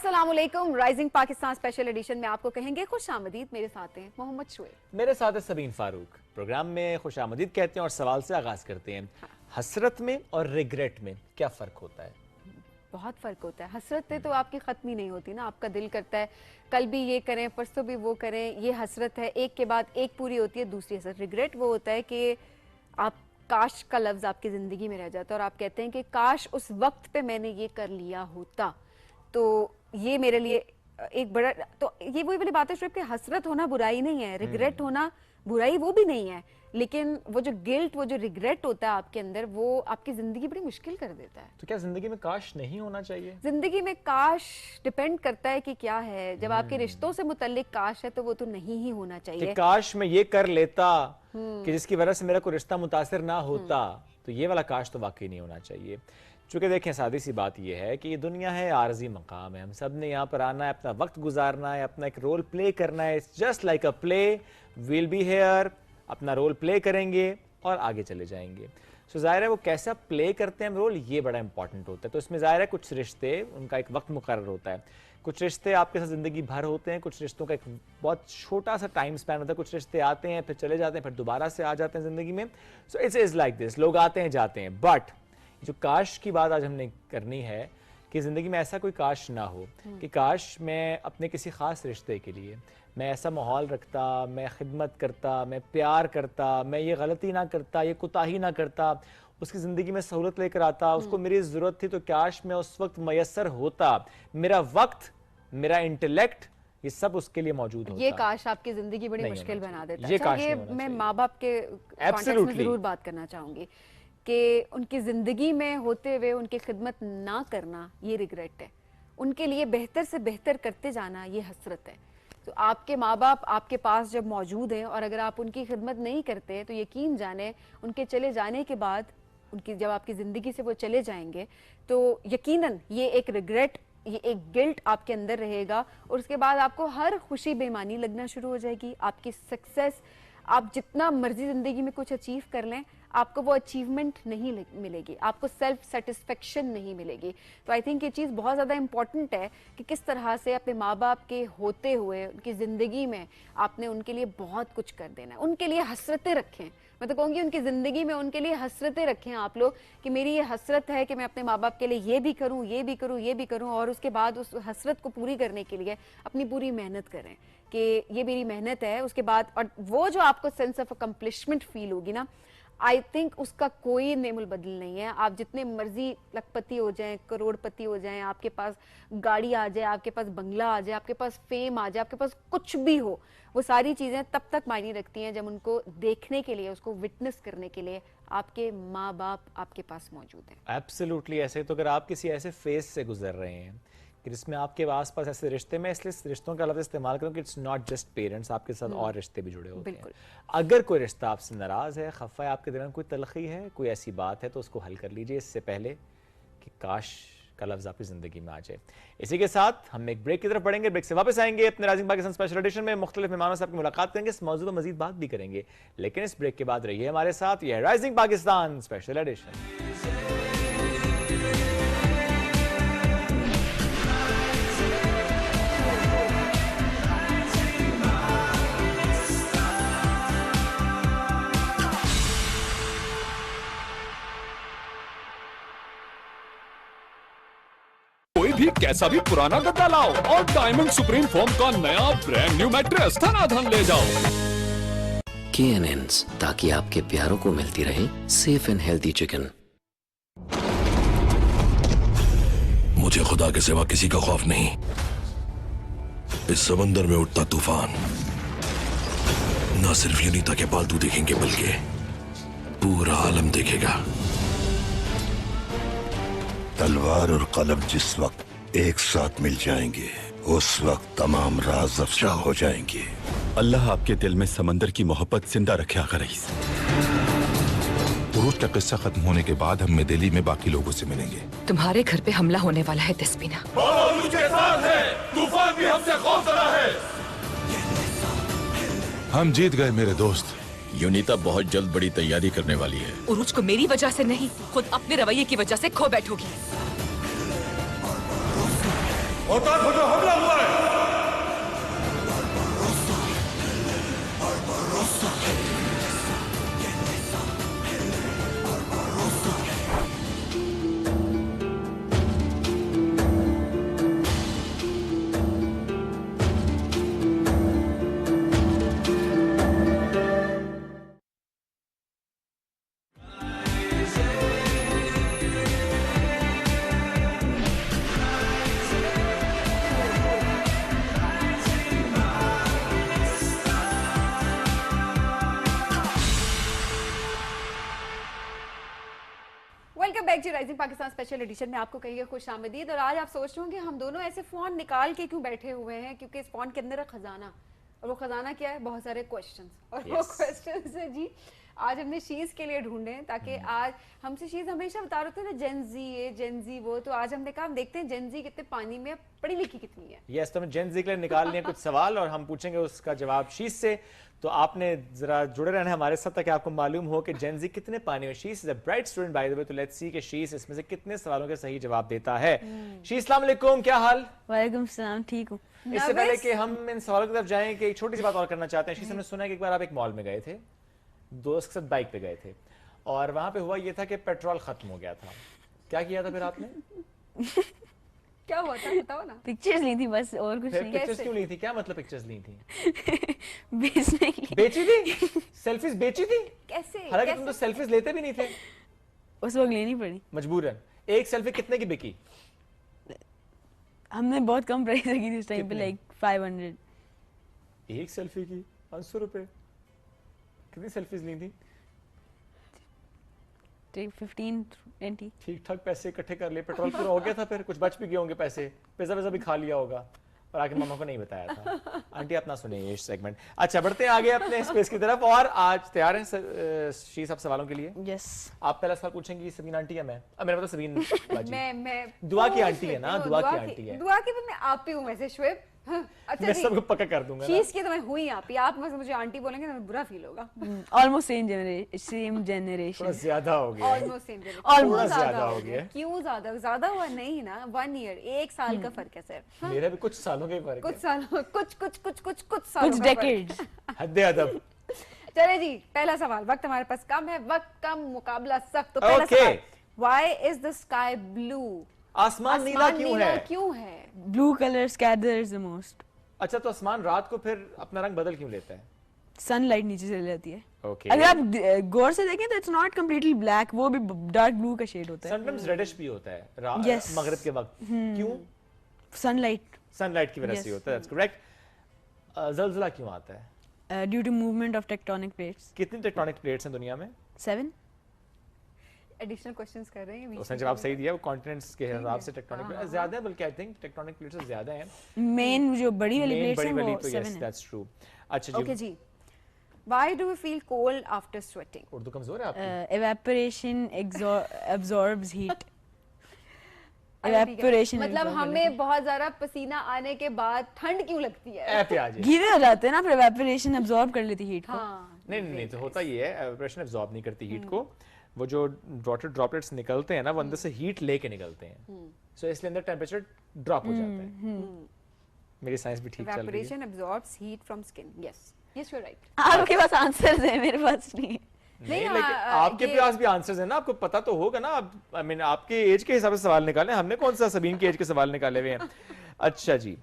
अस्सलामुअलैकुम। Rising Pakistan special edition में आपको कहेंगे खुशामदीद। मेरे साथ हैं मोहम्मद शुएब, मेरे साथ है सबीन फारूक। प्रोग्राम में खुशामदीद कहते हैं और सवाल से आगाज करते हैं। हसरत में और रिग्रेट में क्या फ़र्क होता है? बहुत फ़र्क होता है। हसरतें तो आपकी ख़त्म ही नहीं होती ना। आपका दिल करता है कल भी ये करें, परसों भी वो करें। ये हसरत है, एक के बाद एक पूरी होती है। दूसरी हसरत रिग्रेट वो होता है कि आप काश का लफ्ज़ आपकी ज़िंदगी में रह जाता है और आप कहते हैं कि काश उस वक्त पे मैंने ये कर लिया होता। तो ये मेरे लिए एक बड़ा, तो ये वही वाली बात है शुएब कि हसरत होना बुराई नहीं है, रिग्रेट होना बुराई वो भी नहीं है, लेकिन वो जो गिल्ट, वो जो रिग्रेट होता है आपके अंदर, वो आपकी जिंदगी बड़ी मुश्किल कर देता है। तो क्या जिंदगी में काश नहीं होना चाहिए? जिंदगी में काश डिपेंड करता है कि क्या है। जब आपके रिश्तों से मुतल्लिक काश है तो वो तो नहीं ही होना चाहिए कि काश मैं ये कर लेता कि जिसकी वजह से मेरा कोई रिश्ता मुतासिर ना होता, तो ये वाला काश तो वाकई नहीं होना चाहिए। चूँकि देखें, सादी सी बात यह है कि ये दुनिया है, आर्जी मकाम है। हम सब ने यहाँ पर आना है, अपना वक्त गुजारना है, अपना एक रोल प्ले करना है। It's just like a play, will be here, अपना रोल प्ले करेंगे और आगे चले जाएंगे। सो ज़ाहिर है वो कैसा प्ले करते हैं हम रोल, ये बड़ा इंपॉर्टेंट होता है। तो इसमें ज़ाहिर है कुछ रिश्ते, उनका एक वक्त मुकर्रर होता है। कुछ रिश्ते आपके साथ ज़िंदगी भर होते हैं, कुछ रिश्तों का एक बहुत छोटा सा टाइम स्पैन होता है। कुछ रिश्ते आते हैं, फिर चले जाते हैं, फिर दोबारा से आ जाते हैं ज़िंदगी में। So it's is like this, लोग आते हैं जाते हैं। बट जो काश की बात आज हमने करनी है कि ज़िंदगी में ऐसा कोई काश ना हो कि काश मैं अपने किसी ख़ास रिश्ते के लिए मैं ऐसा माहौल रखता, मैं खिदमत करता, मैं प्यार करता, मैं ये गलती ना करता, ये कोताही ना करता, उसकी ज़िंदगी में सहूलत लेकर आता, उसको मेरी ज़रूरत थी तो काश मैं उस वक्त मैसर होता, मेरा वक्त, मेरा इंटेलेक्ट, ये सब उसके लिए मौजूद होता। ये काश आपकी जिंदगी बड़ी मुश्किल बना देता है। अच्छा, ये मैं माँ बाप के कॉन्टेक्स्ट में जरूर बात करना चाहूंगी कि उनकी ज़िंदगी में होते हुए उनकी खिदमत ना करना ये रिग्रेट है। उनके लिए बेहतर से बेहतर करते जाना ये हसरत है। तो आपके माँ बाप आपके पास जब मौजूद हैं और अगर आप उनकी खिदमत नहीं करते तो यकीन जाने उनके चले जाने के बाद, उनकी जब आपकी ज़िंदगी से वो चले जाएंगे तो यकीनन ये एक रिग्रेट, ये एक गिल्ट आपके अंदर रहेगा और उसके बाद आपको हर खुशी बेईमानी लगना शुरू हो जाएगी। आपकी सक्सेस, आप जितना मर्जी जिंदगी में कुछ अचीव कर लें, आपको वो अचीवमेंट नहीं मिलेगी, आपको सेल्फ सेटिस्फेक्शन नहीं मिलेगी। तो आई थिंक ये चीज़ बहुत ज़्यादा इंपॉर्टेंट है कि किस तरह से अपने माँ बाप के होते हुए उनकी ज़िंदगी में आपने उनके लिए बहुत कुछ कर देना है। उनके लिए हसरतें रखें, मैं तो कहूँगी उनकी ज़िंदगी में उनके लिए हसरतें रखें आप लोग कि मेरी ये हसरत है कि मैं अपने माँ बाप के लिए ये भी करूँ, ये भी करूँ, ये भी करूँ, और उसके बाद उस हसरत को पूरी करने के लिए अपनी पूरी मेहनत करें कि ये मेरी मेहनत है। उसके बाद और वो जो आपको सेंस ऑफ अकम्पलिशमेंट फील होगी ना, आई थिंक उसका कोई नेमुल बदल नहीं है। आप जितने मर्जी लखपति हो जाएं, करोड़पति हो जाएं, आपके पास गाड़ी आ जाए, आपके पास बंगला आ जाए, आपके पास फेम आ जाए, आपके पास कुछ भी हो, वो सारी चीज़ें तब तक मायने रखती हैं जब उनको देखने के लिए, उसको विटनेस करने के लिए आपके माँ बाप आपके पास मौजूद हैं। एब्सोल्युटली ऐसे। तो अगर आप किसी ऐसे फेज से गुजर रहे हैं कि जिसमें आपके आसपास ऐसे रिश्ते, में इसलिए रिश्तों का लफ्ज़ इस्तेमाल करूँ कि इट्स नॉट जस्ट पेरेंट्स, आपके साथ और रिश्ते भी जुड़े होते हैं। अगर कोई रिश्ता आपसे नाराज़ है, खफा है, आपके दिल में कोई तलखी है, कोई ऐसी बात है, तो उसको हल कर लीजिए इससे पहले कि काश का लफ्ज़ आपकी ज़िंदगी में आ जाए। इसी के साथ हम एक ब्रेक की तरफ बढ़ेंगे। ब्रेक से वापस आएंगे अपने राइजिंग पाकिस्तान स्पेशल एडिशन में मुख्तलिफ मेहमानों से आपकी मुलाकात करेंगे, इस मौजूद पर मजीद बात भी करेंगे, लेकिन इस ब्रेक के बाद रहिए हमारे साथ। यह राइजिंग पाकिस्तान स्पेशल एडिशन। कोई भी कैसा भी पुराना गद्दा लाओ और डायमंड सुप्रीम फोम का नया ब्रांड न्यू मैट्रेस धनाधन ले जाओ। KNNs, ताकि आपके प्यारों को मिलती रहे सेफ एंड हेल्दी चिकन। मुझे खुदा के सिवा किसी का खौफ नहीं। इस समंदर में उठता तूफान ना सिर्फ यूनिता के पालतू देखेंगे बल्कि पूरा आलम देखेगा। तलवार और कलम जिस वक्त एक साथ मिल जाएंगे उस वक्त तमाम राज अफशा हो जाएंगे। अल्लाह आपके दिल में समंदर की मोहब्बत जिंदा रखे आका रईस। उरूज का किस्सा खत्म होने के बाद हम मेदेली में बाकी लोगों से मिलेंगे। तुम्हारे घर पे हमला होने वाला है तस्बीना। के साथ है, तूफान भी हमसे खौफजदा है। हम जीत गए मेरे दोस्त। यूनिता बहुत जल्द बड़ी तैयारी करने वाली है। उरूज को मेरी वजह से नहीं, खुद अपने रवैये की वजह से खो बैठोगी। मोहताज हो जो हमला हुआ है। Welcome back to rising Pakistan special edition में आपको कहिए खुश आमदीद। और आज आप सोच रहे होंगे हम दोनों ऐसे फोन निकाल के क्यों बैठे हुए हैं, क्योंकि इस फोन के अंदर है खजाना। और वो खजाना क्या है? बहुत सारे क्वेश्चंस। और वो क्वेश्चंस है जी आज हमने शीज के लिए ढूंढे हैं, ताकि आज हमसे शीज हमेशा बता रहे थे ना जेनजी ये जेनजी वो, तो आज हमने कहा हम देखते हैं जेनजी कितने पानी में पढ़ी लिखी कितनी है। यस, तो हमें जेनजी के लिए निकाल लिए कुछ सवाल और हम पूछेंगे उसका जवाब शीज से। तो आपने जरा जुड़े रहना है हमारे साथ ताकि आपको मालूम हो कि जेनजी कितने पानी में। शीज is a bright student by the way, तो लेट्स सी कि शीज इसमें से कितने सवालों के सही जवाब देता है। शीज अस्सलाम वालेकुम, क्या हाल? वालेकुम सलाम, ठीक हूँ। इससे पहले कि हम इन सवालों की तरफ जाएं कि एक छोटी सी बात और करना चाहते हैं। शीज, हमने सुना है कि एक बार आप एक मॉल में गए थे, दोस्त के साथ बाइक पे गए थे, और वहां पे हुआ ये था कि पेट्रोल खत्म हो गया था। क्या किया था फिर आपने? क्या हुआ था बताओ ना। पिक्चर्स ली थी बस, और कुछ नहीं। पिक्चर्स क्यों ली थी? क्या मतलब पिक्चर्स ली थी? बेचने के लिए। बेची थी? सेल्फीज बेची थी? कैसे? हालांकि तुम तो सेल्फीज लेते भी नहीं थे। उस वक्त लेनी पड़ी, मजबूरन। एक सेल्फी कितने की बिकी? हमने बहुत कम प्राइस रखी थी उस टाइम पे, लाइक 500। एक सेल्फी की 500 रुपए? कितनी सेल्फीज ली थी? 15-20। ठीक ठाक पैसे इकट्ठे कर लिए, पेट्रोल पूरा हो गया था, फिर कुछ बच भी गए होंगे पैसे, पिज्जा विज़्ज़ा भी खा लिया होगा, और आके मामा को नहीं बताया था। आंटी आप ना सुनिए ये सेगमेंट। अच्छा, बढ़ते हैं आगे अपने स्पेस की तरफ। और आज तैयार हैं शी सब सवालों के लिए? यस। आप पहला सवाल पूछेंगी सबीन आंटी या मैं? मेरा मतलब सबीन बाजी। मैं दुआ की आंटी है ना, दुआ की आंटी है। दुआ की मैं आप ही हूँ वैसे शुएब। अच्छा मैं जी, सबको पक्का कर दूंगा। शीज की तो मैं हुई आप ही, आप मुझे आंटी बोलेंगे तो बुरा फील होगा। ऑलमोस्ट सेम थोड़ा जनरेशन। ज्यादा हो गया। ऑलमोस्ट सेम थोड़ा ज्यादा हो गया। क्यों ज्यादा? ज्यादा हुआ नहीं ना, 1 ईयर, 1 साल का फर्क है सिर्फ। मेरा भी कुछ सालों का ही फर्क है। कुछ सालों, कुछ सालों कुछ का फर्क। डेकेड्स। हद्दे अदब। चले जी, पहला सवाल। वक्त हमारे पास कम है, वक्त कम, मुकाबला सख्त। तो पहला सवाल, why is the sky blue? आसमान नीला क्यों है? Blue colour scatters the most. अच्छा, तो आसमान रात को फिर अपना रंग बदल क्यों लेता है? सनलाइट नीचे से जाती है। ओके। अगर आप गौर से देखें तो इट्स नॉट कंप्लीटली ब्लैक, वो भी डार्क ब्लू का शेड होता है। समटाइम्स रेडिश भी होता है Yes. मगरिब के वक्त। क्यों? सनलाइट। सनलाइट की वजह से होता है। That's correct. ज़लज़ला क्यों आता है? Due to movement of tectonic plates. कितनी टेक्टोनिक प्लेट्स हैं दुनिया में? 7। एडिशनल क्वेश्चंस कर रहे हैं। उसने जवाब सही दिया, वो कॉन्टिनेंट्स के हिसाब से टेक्टोनिक प्लेट्स ज्यादा है, बल्कि आई थिंक टेक्टोनिक प्लेट्स से ज्यादा हैं। मेन जो बड़ी वाली मेन प्लेट्स बड़ी हैं वाली वो तो 7 यस, है। That's true. अच्छा ओके जी, जी, why do we feel cold after sweating? Urdu कमजोर है आपकी? evaporation absorbs heat। evaporation मतलब हमें बहुत ज्यादा पसीना आने के बाद ठंड क्यों लगती है? ए प्याज है। गीले हो जाते हैं ना, फिर evaporation absorb कर लेती हीट को। हाँ, नहीं तो होता ये है, एवपोरेशन एब्जॉर्ब नहीं करती हीट को। वो जो वाटर ड्रॉपलेट्स निकलते हैं ना, वो अंदर से हीट लेके निकलते हैं, सो इसलिए अंदर टेम्परेचर ड्रॉप हो जाता है। मेरी साइंस भी ठीक चल रही है। evaporation absorbs heat from skin. Yes, yes, you're right. आपके पास आंसर्स हैं, मेरे पास नहीं है। नहीं, नहीं, लेकिन आपके पास भी आंसर्स हैं ना, आपको पता तो होगा ना। आई मीन आपके एज के हिसाब से सवाल निकाले, हमने कौन सा सबीन के एज के सवाल निकाले हुए हैं। अच्छा जी,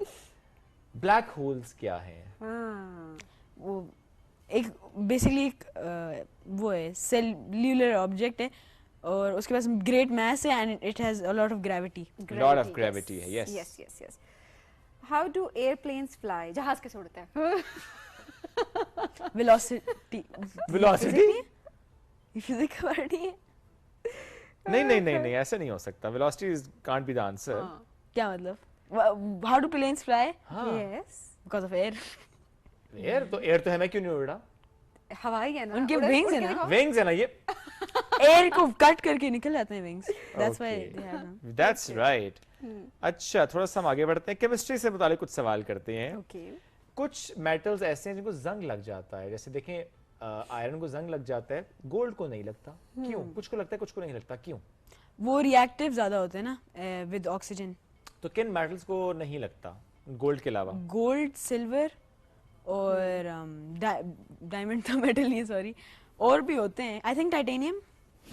ब्लैक होल्स क्या है? वो एक बेसिकली एक वो है, सेल्युलर ऑब्जेक्ट है, और उसके पास ग्रेट मास है, and it has a lot of gravity. Lot of gravity है। Yes Yes, yes, yes. How do airplanes fly? जहाज कैसे उड़ता है? वेलोसिटी। वेलोसिटी? ये फिजिक्स का वर्ड ही है। नहीं, ऐसे नहीं हो सकता। Velocity can't be the answer. क्या मतलब? How do planes fly? Yes. Because of air. Air तो है, मैं क्यों नहीं उड़ रहा? हवाई है ना, उनके उड़- wings उड़ है के ना? दिखाओ। विंग्स है ना ये? एयर को कट करके निकल जाते हैं wings, that's why Okay. They have them. That's right. अच्छा, थोड़ा सा हम आगे बढ़ते हैं, केमिस्ट्री से मुतालिक कुछ सवाल करते हैं। Okay. कुछ मेटल्स ऐसे हैं जिनको जंग लग जाता है, जैसे देखें आयरन को जंग लग जाता है, गोल्ड को नहीं लगता। क्यों? कुछ को लगता है, कुछ को नहीं लगता, क्यों? वो रिएक्टिव ज्यादा होते हैं ना विद ऑक्सीजन। तो किन मेटल्स को नहीं लगता गोल्ड के अलावा? गोल्ड, सिल्वर और डायमंड तो मेटल नहीं है, सॉरी, और भी होते हैं। आई थिंक टाइटेनियम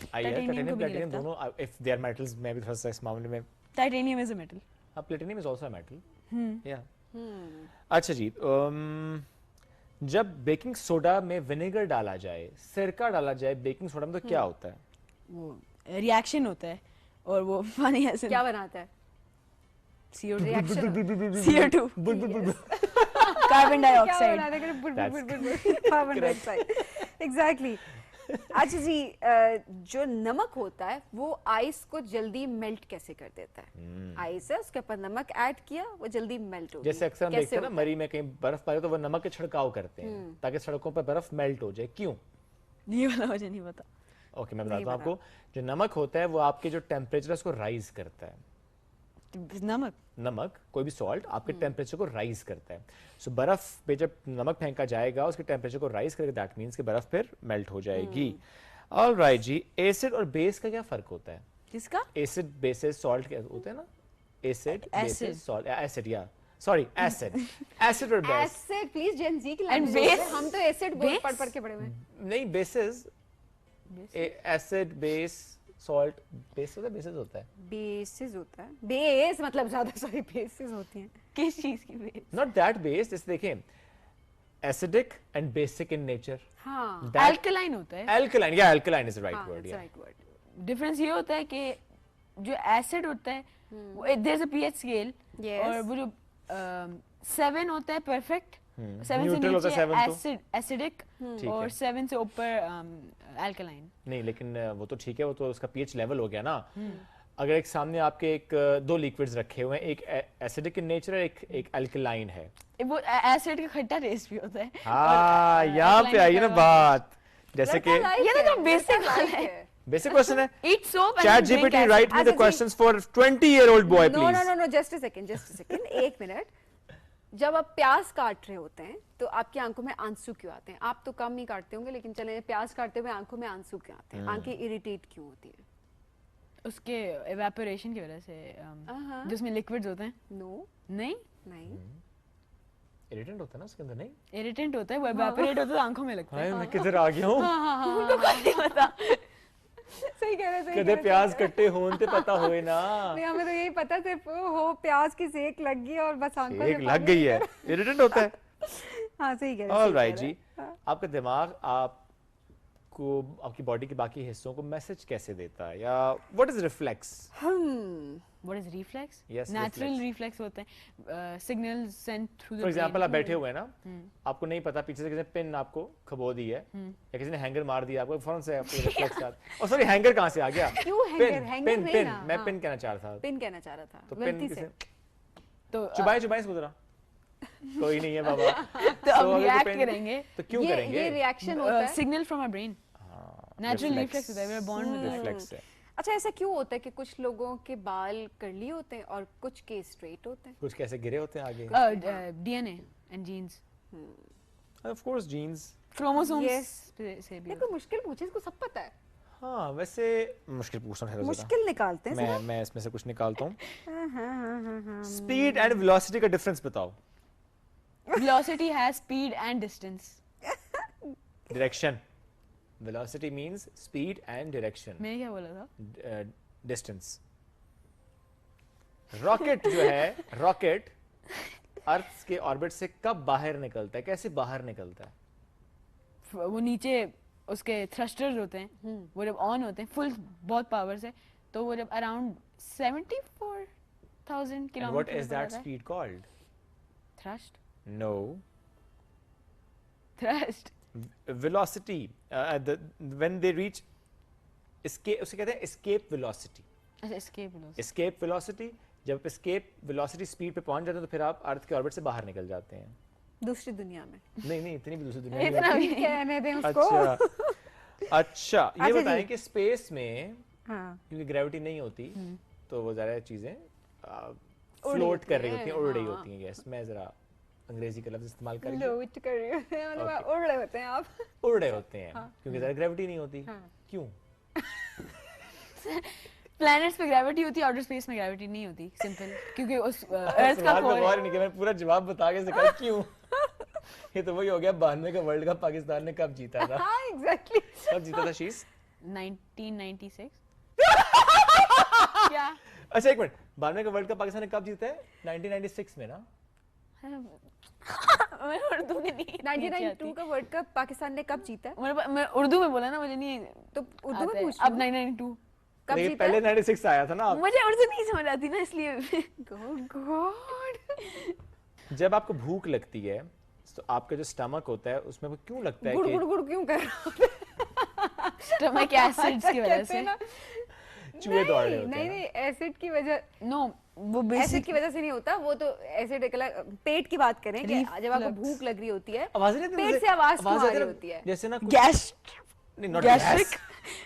टाइटेनियम को भी नहीं प्लेटिनियम लगता। दोनों, इफ दे आर मेटल्स, मैं भी थोड़ा सा इस मामले में, titanium is a metal. Platinum is also a metal. या अच्छा जी, जब बेकिंग सोडा में विनेगर डाला जाए, सिरका डाला जाए बेकिंग सोडा में, तो क्या होता है? वो रिएक्शन होता है और वो पानी ऐसे क्या बनाता है? CO2 reaction CO2 carbon dioxide. Carbon dioxide, exactly. अच्छा जी, जो नमक होता है वो आइस को जल्दी मेल्ट कैसे कर देता है? आइस है, उसके ऊपर नमक ऐड किया, वो जल्दी मेल्ट हो गई। जैसे अक्सर हम देखते हैं ना मरी में कहीं बर्फ पड़े तो वो नमक के छिड़काव करते हैं ताकि सड़कों पर बर्फ मेल्ट हो जाए। क्यों? ये वाला मुझे नहीं पता। ओके, मैं बताता हूँ आपको। जो नमक होता है वो आपके जो टेम्परेचर है उसको राइज करता है। नमक, कोई भी सॉल्ट आपके टेम्परेचर को राइज करता है। सो बर्फ पे जब नमक फेंका जाएगा उसके टेम्परेचर को राइज करके, दैट मीन्स कि बर्फ फिर मेल्ट हो जाएगी। ऑलराइट जी, एसिड और बेस का क्या फर्क होता है? किसका? एसिड, बेसिस, सॉल्ट क्या होते हैं ना? एसिड, बेसिस, सॉल्ट, एसिड, या सॉरी एसिड, एसिड और बेस। एसिड, प्लीज जेन जी की And लैंग्वेज base? है, हम तो एसिड पढ़ के पढ़े हुए हैं। नहीं, basis, acid, base, salt, base होता है, बेसिस होता है। बेसिस होता है, बेस मतलब ज्यादा, सॉरी, बेसिस होती हैं। किस चीज की बेस? नॉट दैट बेस, जैसे देखें acidic and basic in nature. हाँ, अल्कलाइन होता है। एल्कलाइन, या अल्कलाइन इज द राइट हाँ, वर्ड। that's या right word. डिफरेंस ये होता है कि जो एसिड होता है there is a pH scale, Yes. और वो जो 7 होता है परफेक्ट, 7 से Neutral होता है नीचे 7 तो। एसिड एसिडिक, ठीक और है। 7 से ऊपर अल्कलाइन। नहीं, लेकिन वो तो ठीक है, वो तो उसका पीएच लेवल हो गया ना। अगर एक सामने आपके एक दो लिक्विड्स रखे हुए हैं, एक एसिडिक इन नेचर है, एक अल्कलाइन है। वो एसिड का खट्टा टेस्ट भी होता है। हाँ, यहाँ पे आई ना बात। जैसे कि ये तो बेसिक वाला है। बेसिक क्वेश्चन है। Eat soap and chat drink GPT acid. Write me the अच्छा जी। Questions for 20-year-old boy no no please. No no, just a second, एक मिनट। जब आप प्याज काट रहे होते हैं तो आपकी आंखों में आंसू क्यों आते हैं? आप तो कम ही काटते होंगे, लेकिन चले, प्याज काटते हुए आंखों में आंसू क्यों आते हैं? आंखें इरिटेट क्यों होती हैं? उसके एवापोरेशन की वजह से, जिसमें लिक्विड्स होते हैं। नो, नहीं, नहीं, इरिटेंट होता है ना उसके अंदर, नहीं? इरिटेंट होता है, वो एवापोरेट होता है तो आंखों में लगता है। हाय, मैं किधर आ गया हूँ? उनको कुछ नहीं पता। सही कह रहे, सही कदे प्याज कट्टे होन ते पता होए ना। नहीं, हमें तो यही पता सिर्फ हो प्याज की सेक लग गई और बस आंखों एक से लग गई है, इरिटेंट होता है। हाँ, सही कह रहे, ऑलराइट जी, आपका दिमाग आपको आपकी बॉडी के बाकी हिस्सों को मैसेज कैसे देता है, या what is reflex? What is reflex? Yes, Natural reflex. reflex होते हैं, signals sent through the for example आप brain. बैठे हुए हैं ना, आपको नहीं पता पीछे से किसी ने पिन आपको खबो दी है, या किसी ने हैंगर मार दिया आपको, फौरन से आपको रिफ्लेक्स आता है। और सॉरी, हैंगर कहाँ से आ गया? क्यों हैंगर? हैंगर पिन, नहीं पिन, ना, मैं हाँ। पिन कहना चाह रहा था। पिन कहना चाह रहा था, तो पिन गलती किसे? से। तो चुबाए चुबाए से गुजरा। कोई नहीं है बाबा। तो अब अगर रिएक्ट पिन- करेंगे। तो क्यों ये करेंगे? रिएक्शन होता है। Signal from our brain, natural reflex होता है, we are born with reflex है। अच्छा, ऐसा क्यों होता है कि कुछ लोगों के बाल कर्ली होते हैं और कुछ के स्ट्रेट होते हैं? कुछ कैसे गिरे होते हैं आगे? DNA and genes, of course genes. Chromosomes Yes. से भी ये कोई मुश्किल पूछे, इसको सब पता है। हाँ, वैसे मुश्किल पूछना है। मुश्किल निकालते हैं मैं इसमें से कुछ निकालता हूँ। स्पीड एंड वेलोसिटी का डिफरेंस बताओ। velocity has speed and distance. Direction. Velocity means speed and direction. मैंने क्या बोला था? डिस्टेंस। रॉकेट जो है, रॉकेट अर्थ के ऑर्बिट से कब बाहर निकलता है, कैसे बाहर निकलता है? वो नीचे उसके थ्रस्टर्स होते हैं, वो जब ऑन होते हैं फुल बहुत पावर से, तो वो जब around 74,000 And kilometre what is that speed called? Thrust No. Thrust Velocity. When they reach escape, उसे कहते हैं escape velocity. अच्छा एस्केप वेलोसिटी। Escape velocity, जब escape velocity स्पीड पे पहुंच जाते हैं तो फिर आप अर्थ के ऑर्बिट से बाहर निकल जाते हैं। दूसरी दुनिया में। नहीं, इतनी भी दूसरी दुनिया इतना नहीं। भी नहीं। कहने दें उसको। अच्छा, ये अच्छा बताएं जी। कि स्पेस में हाँ, क्योंकि ग्रेविटी नहीं होती तो वो ज़्यादा चीज़ें फ्लोट कर रही होती हैं, उड़ रही होती हैं। यस, मैं ज़रा अंग्रेजी का लफ्ज़ इस्तेमाल करेंगे। लोट कर रही होते हैं, मतलब Okay. उड़ रहे होते हैं आप। उड़ रहे होते हैं क्योंकि ज़्यादा ग्रेविटी नहीं होती। क्यों? प्लैनेट्स पे ग्रेविटी होती है, आउटर स्पेस में ग्रेविटी नहीं होती, सिंपल, क्योंकि उस अर्थ का सवाल पे कोर गौर नहीं किया, मैंने पूरा जवाब बता के सिखा क्यों। ये तो वही हो गया 92 का वर्ल्ड कप पाकिस्तान ने कब जीता था? हाँ एग्जैक्टली। कब जीता था शीश? 1996 क्या? अच्छा एक मिनट, 92 का वर्ल्ड कप पाकिस्तान ने कब जीता है? 1996 में ना? मैं उर्दू में नहीं 1992 का वर्ल्ड कप पाकिस्तान ने कब जीता है? मैं उर्दू में बोला ना, मुझे नहीं तो उर्दू में आता है। पूछ अब 1992 कब लेकिन जीता पहले है? 96 आया था ना आप। मुझे उर्दू नहीं समझ आती ना, इसलिए गॉड जब आपको भूख लगती है तो आपका जो स्टमक होता है उसमें वो क्यों लगता है गुड़ कि गुड़ गुड़ क्यों कर रहा है? स्टमक एसिड्स की वजह कहते से हैं ना। चूहे दौड़ रहे होते नहीं हैं? नहीं एसिड की वजह, नो, वो एसिड बेसिक की वजह से नहीं होता वो तो। एसिड एक अलग, पेट की बात करें कि जब आपको Reflux. भूख लग रही होती है आवाज नहीं आती पेट मुझे? से आवाज क्यों आ आती रही ना, होती है? जैसे ना कुछ गैस नहीं, not gastric. gas.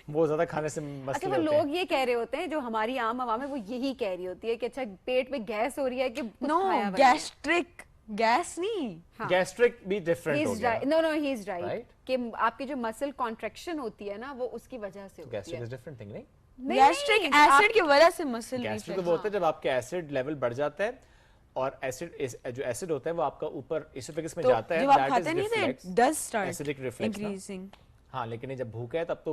वो ज्यादा खाने से अच्छा मसले वो होते हैं। लोग ये कह रहे होते हैं, जो हमारी आम आवाम है वो यही कह रही होती है कि अच्छा पेट में गैस हो रही है कि कुछ नो, खाया हुआ नहीं है। गैस्ट्रिक, गैस नहीं। हाँ। गैस्ट्रिक भी डिफरेंट हो He's गया। right. No, no, he is right. Right? कि आपकी जो मसल कॉन्ट्रैक्शन होती है ना वो उसकी वजह से होती गैस्ट्रिक है। इज डिफरेंट थिंग नहीं? नहीं, गैस्ट्रिक नहीं, आप- एसिड की वजह से मसल गैस्ट्रिक तो वो होता है जब आपके एसिड लेवल बढ़ जाता है और एसिड जो एसिड होता है वो आपका ऊपर एसोफेगस में जाता है, जब आप that खाते is नहीं थे, reflex. Does start Acidic reflex ना? इंक्रीजिंग। हाँ लेकिन ये जब भूख है तब तो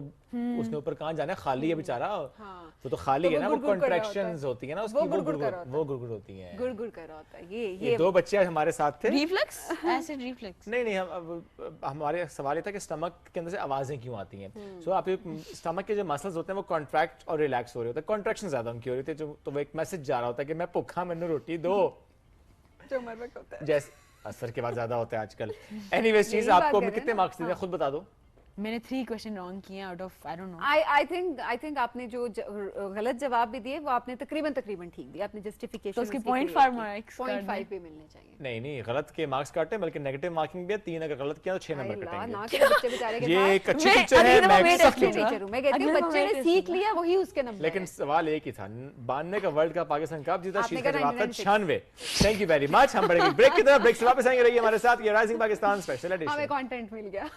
उसने ऊपर कहाँ जाना है, खाली है बेचारा। हाँ। वो तो खाली तो है ना, वो गुड़-गुड़ कर रहा होता है। कॉन्ट्रैक्शंस होती है ना उसकी, वो गुड़-गुड़ कर रहा होता है। वो गुड़गुड़ होती हैं। गुड़ गुड़ कर रहा होता है ये दो बच्चे आज हमारे साथ थे। Reflux, acid reflux. नहीं अब हमारे सवाल ये था कि स्टमक के अंदर से आवाजें क्यों आती हैं। सो आपके स्टमक के जो मसल्स होते हैं वो कॉन्ट्रैक्ट और रिलैक्स हो रहे होते हैं, कॉन्ट्रैक्शन ज्यादा उनकी हो रही थी, तो वो एक मैसेज जा रहा होता है कि मैं भूखा, मैंने रोटी दो, जो मर वक्त होता है। जैसे असर के बाद ज्यादा होता है आजकल। एनीवेज चीज यही बात आपको कर मैं रहे हैं कितने ना। मार्क्स दिए खुद बता दो। मैंने 3 क्वेश्चन रॉन्ग किए out of I don't know. I think आपने जो गलत जवाब भी दिए वो आपने तकरीबन ठीक दिया, आपने जस्टिफिकेशन तो उसके 0.5 मार्क्स 0.5 पे मिलने चाहिए। नहीं गलत के मार्क्स काटे, बल्कि नेगेटिव मार्किंग भी है 3, अगर गलत किया तो 6 नंबर अल्लाह, कटेंगे। ना के बच्चे बेचारे के ये साथ। एक अच्छी मैं टीचर है, अगली दफा मैं मैं भी टेस्ट सख्त नहीं टीचर। करूं, मैं कहती हूँ अगली बच्चे बार ने मैं सीख टेस्ट लिया वही उसके नंबर लेकिन सवाल एक ही था, 92 का वर्ल्ड कप पाकिस्तान कब जीता, आपने शीश का कहा जवाब था 1996। 96। Thank you very much. हम बढ़ेंगे ब्रेक की तरफ, ब्रेक से वापस आएंगे, रहिए हमारे साथ। ये राइजिंग पाकिस्तान स्पेशल हमें एडिशन। कंटेंट मिल गया।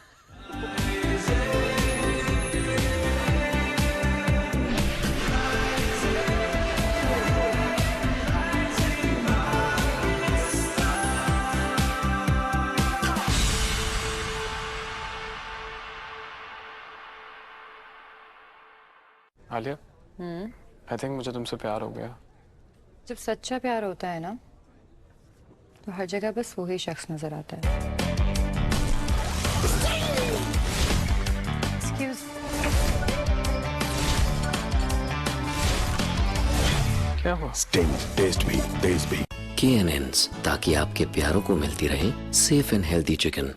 आलिया, आई थिंक मुझे तुमसे प्यार हो गया। जब सच्चा प्यार होता है ना तो हर जगह बस वही शख्स नजर आता है। Excuse क्या हुआ? स्टिंग, टेस्ट भी, तेज भी। KNNs, ताकि आपके प्यारों को मिलती रहे safe and healthy chicken.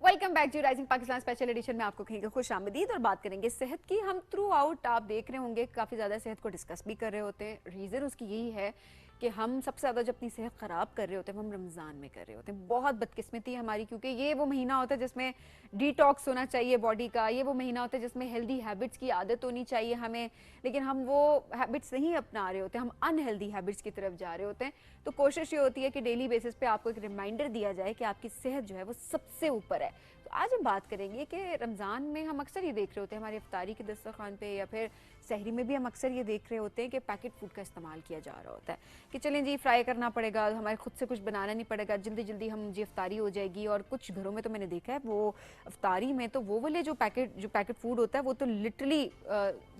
Welcome back to rising Pakistan special edition में आपको कहेंगे खुश आमदीद और बात करेंगे सेहत की। हम थ्रू आउट आप देख रहे होंगे काफ़ी ज़्यादा सेहत को डिस्कस भी कर रहे होते हैं। रीज़न उसकी यही है कि हम सबसे ज़्यादा जब अपनी सेहत ख़राब कर रहे होते हैं वो हम रमज़ान में कर रहे होते हैं। बहुत बदकिस्मती है हमारी, क्योंकि ये वो महीना होता है जिसमें डिटॉक्स होना चाहिए बॉडी का, ये वो महीना होता है जिसमें हेल्दी हैबिट्स की आदत होनी चाहिए हमें, लेकिन हम वो हैबिट्स नहीं अपना रहे होते, हम अनहेल्दी हैबिट्स की तरफ जा रहे होते हैं। तो कोशिश ये होती है कि डेली बेसिस पे आपको एक रिमाइंडर दिया जाए कि आपकी सेहत जो है वो सबसे ऊपर है। तो आज हम बात करेंगे कि रमज़ान में हम अक्सर ये देख रहे होते हैं हमारे इफ्तारी के दस्तरखान पे या फिर सहरी में भी हम अक्सर ये देख रहे होते हैं कि पैकेट फूड का इस्तेमाल किया जा रहा होता है कि चलें जी फ्राई करना पड़ेगा, हमारे खुद से कुछ बनाना नहीं पड़ेगा, जल्दी जल्दी हम जी इफ्तारी हो जाएगी। और कुछ घरों में तो मैंने देखा है वो इफ्तारी में तो वो वाले जो पैकेट फूड होता है वो तो लिटरली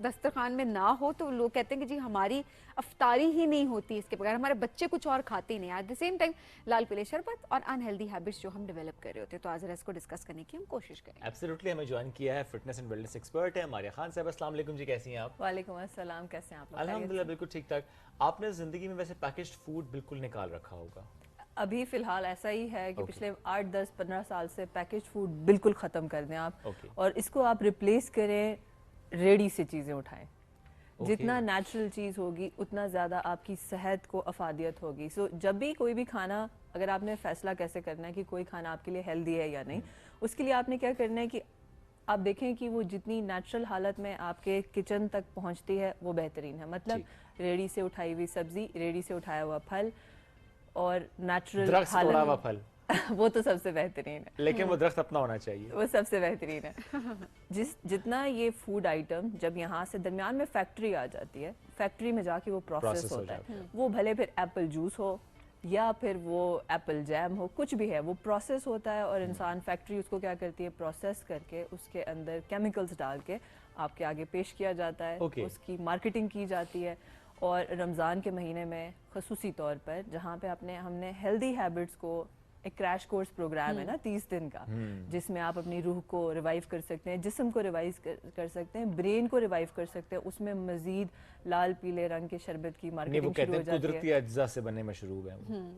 दस्तरखान में ना हो तो लोग कहते हैं कि जी हमारी इफ्तारी ही नहीं होती इसके बगैर, हमारे बच्चे कुछ और खाते ही नहीं। एट द सेम टाइम लाल पीले शरबत और अनहेल्दी हैबिट्स जो हम डेवलप कर रहे होते हैं। तो आज जरा इसको डिस्कस करने की हम कोशिश करें। एब्सोल्युटली, हमें ज्वाइन किया है फिटनेस एंड वेलनेस एक्सपर्ट है मारिया खान साहब। अस्सलाम वालेकुम जी, कैसी हैं आप? वालेकुम अस्सलाम, कैसे हैं आप लोग? अल्हम्दुलिल्लाह बिल्कुल ठीक ठाक। आपने जिंदगी में वैसे पैकेज्ड फूड बिल्कुल निकाल रखा होगा? अभी फिलहाल ऐसा ही है कि पिछले 8, 10, 15 साल से पैकेज फूड बिल्कुल ख़त्म कर दें आप और इसको आप रिप्लेस करें रेडी से चीज़ें उठाएं। जितना नेचुरल चीज़ होगी उतना ज़्यादा आपकी सेहत को अफादियत होगी। सो जब भी कोई भी खाना, अगर आपने फैसला कैसे करना है कि कोई खाना आपके लिए हेल्दी है या नहीं, उसके लिए आपने क्या करना है कि आप देखें कि वो जितनी नेचुरल हालत में आपके किचन तक पहुंचती है वो बेहतरीन है। मतलब रेडी से उठाई हुई सब्जी, रेडी से उठाया हुआ फल और नेचुरल हालत में फल वो तो सबसे बेहतरीन है, लेकिन वो दरख्त अपना होना चाहिए, वो सबसे बेहतरीन है। जितना ये फूड आइटम जब यहाँ से दरमियान में फैक्ट्री आ जाती है, फैक्ट्री में जाके वो प्रोसेस होता है, वो भले फिर एप्पल जूस हो या फिर वो एप्पल जैम हो, कुछ भी है, वो प्रोसेस होता है और इंसान फैक्ट्री उसको क्या करती है, प्रोसेस करके उसके अंदर केमिकल्स डाल के आपके आगे पेश किया जाता है, उसकी मार्केटिंग की जाती है। और रमज़ान के महीने में ख़ुसूसी तौर पर जहाँ पे हमने हेल्दी हैबिट्स को, एक क्रैश कोर्स प्रोग्राम है ना 30 दिन का, जिसमें आप अपनी रूह को रिवाइव कर सकते हैं, जिस्म को रिवाइव कर सकते हैं, ब्रेन को रिवाइव कर सकते हैं। उसमें मजीद लाल पीले रंग के शरबत की मार्केटिंग शुरू हो जाती है। कुदरती अज्जा से बने मशरूब हैं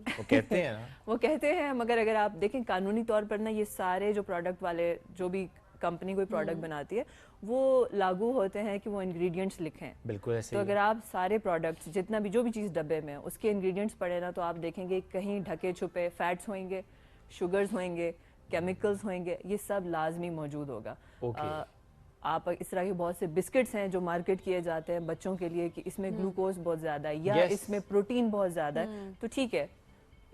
वो कहते हैं ना वो कहते हैं, मगर अगर आप देखें कानूनी तौर पर ना, ये सारे जो प्रोडक्ट वाले, जो भी कंपनी कोई प्रोडक्ट बनाती है, वो लागू होते हैं कि वो इंग्रेडिएंट्स लिखें। बिल्कुल ऐसे तो अगर आप सारे प्रोडक्ट्स, जितना भी जो भी चीज़ डब्बे में है, उसके इंग्रेडिएंट्स पढ़े ना, तो आप देखेंगे कहीं ढके छुपे फैट्स होंगे, शुगर्स होंगे, केमिकल्स होंगे, ये सब लाजमी मौजूद होगा। आप इस तरह के बहुत से बिस्किट्स हैं जो मार्केट किए जाते हैं बच्चों के लिए कि इसमें ग्लूकोज बहुत ज़्यादा है या इसमें प्रोटीन बहुत ज़्यादा है, तो ठीक है,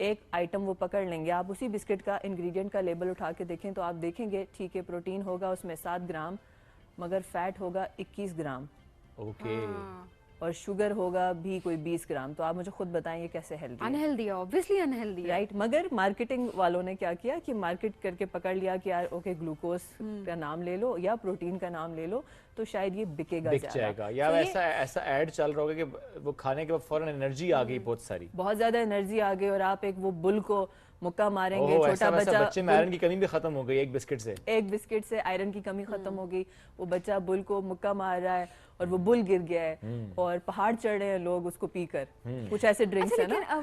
एक आइटम वो पकड़ लेंगे। आप उसी बिस्किट का इंग्रेडिएंट का लेबल उठा के देखें तो आप देखेंगे ठीक है, प्रोटीन होगा उसमें 7 ग्राम, मगर फैट होगा 21 ग्राम। और शुगर होगा भी कोई 20 ग्राम। तो आप मुझे खुद बताएं ये कैसे हेल्दी है? अनहेल्दी है, ऑब्वियसली अनहेल्दी है, राइट। मगर मार्केटिंग वालों ने क्या किया कि मार्केट करके पकड़ लिया कि यार ओके, ग्लूकोज का नाम ले लो या प्रोटीन का नाम ले लो तो शायद ये बिकेगा, बिक जाएगा। या ऐसा ऐड चल रहा होगा कि वो खाने के बाद फौरन एनर्जी आ गई, बहुत ज्यादा एनर्जी आ गई और आप एक वो बुल को मुक्का मारेंगे, छोटा बच्चे में आयरन की कमी भी खत्म हो गई एक बिस्किट से आयरन की कमी खत्म हो गई। वो बच्चा बुल को मुक्का मार रहा है और वो बुल गिर गया है और पहाड़ चढ़ रहे हैं लोग उसको पीकर। कुछ ऐसे ड्रिंक्स है ना,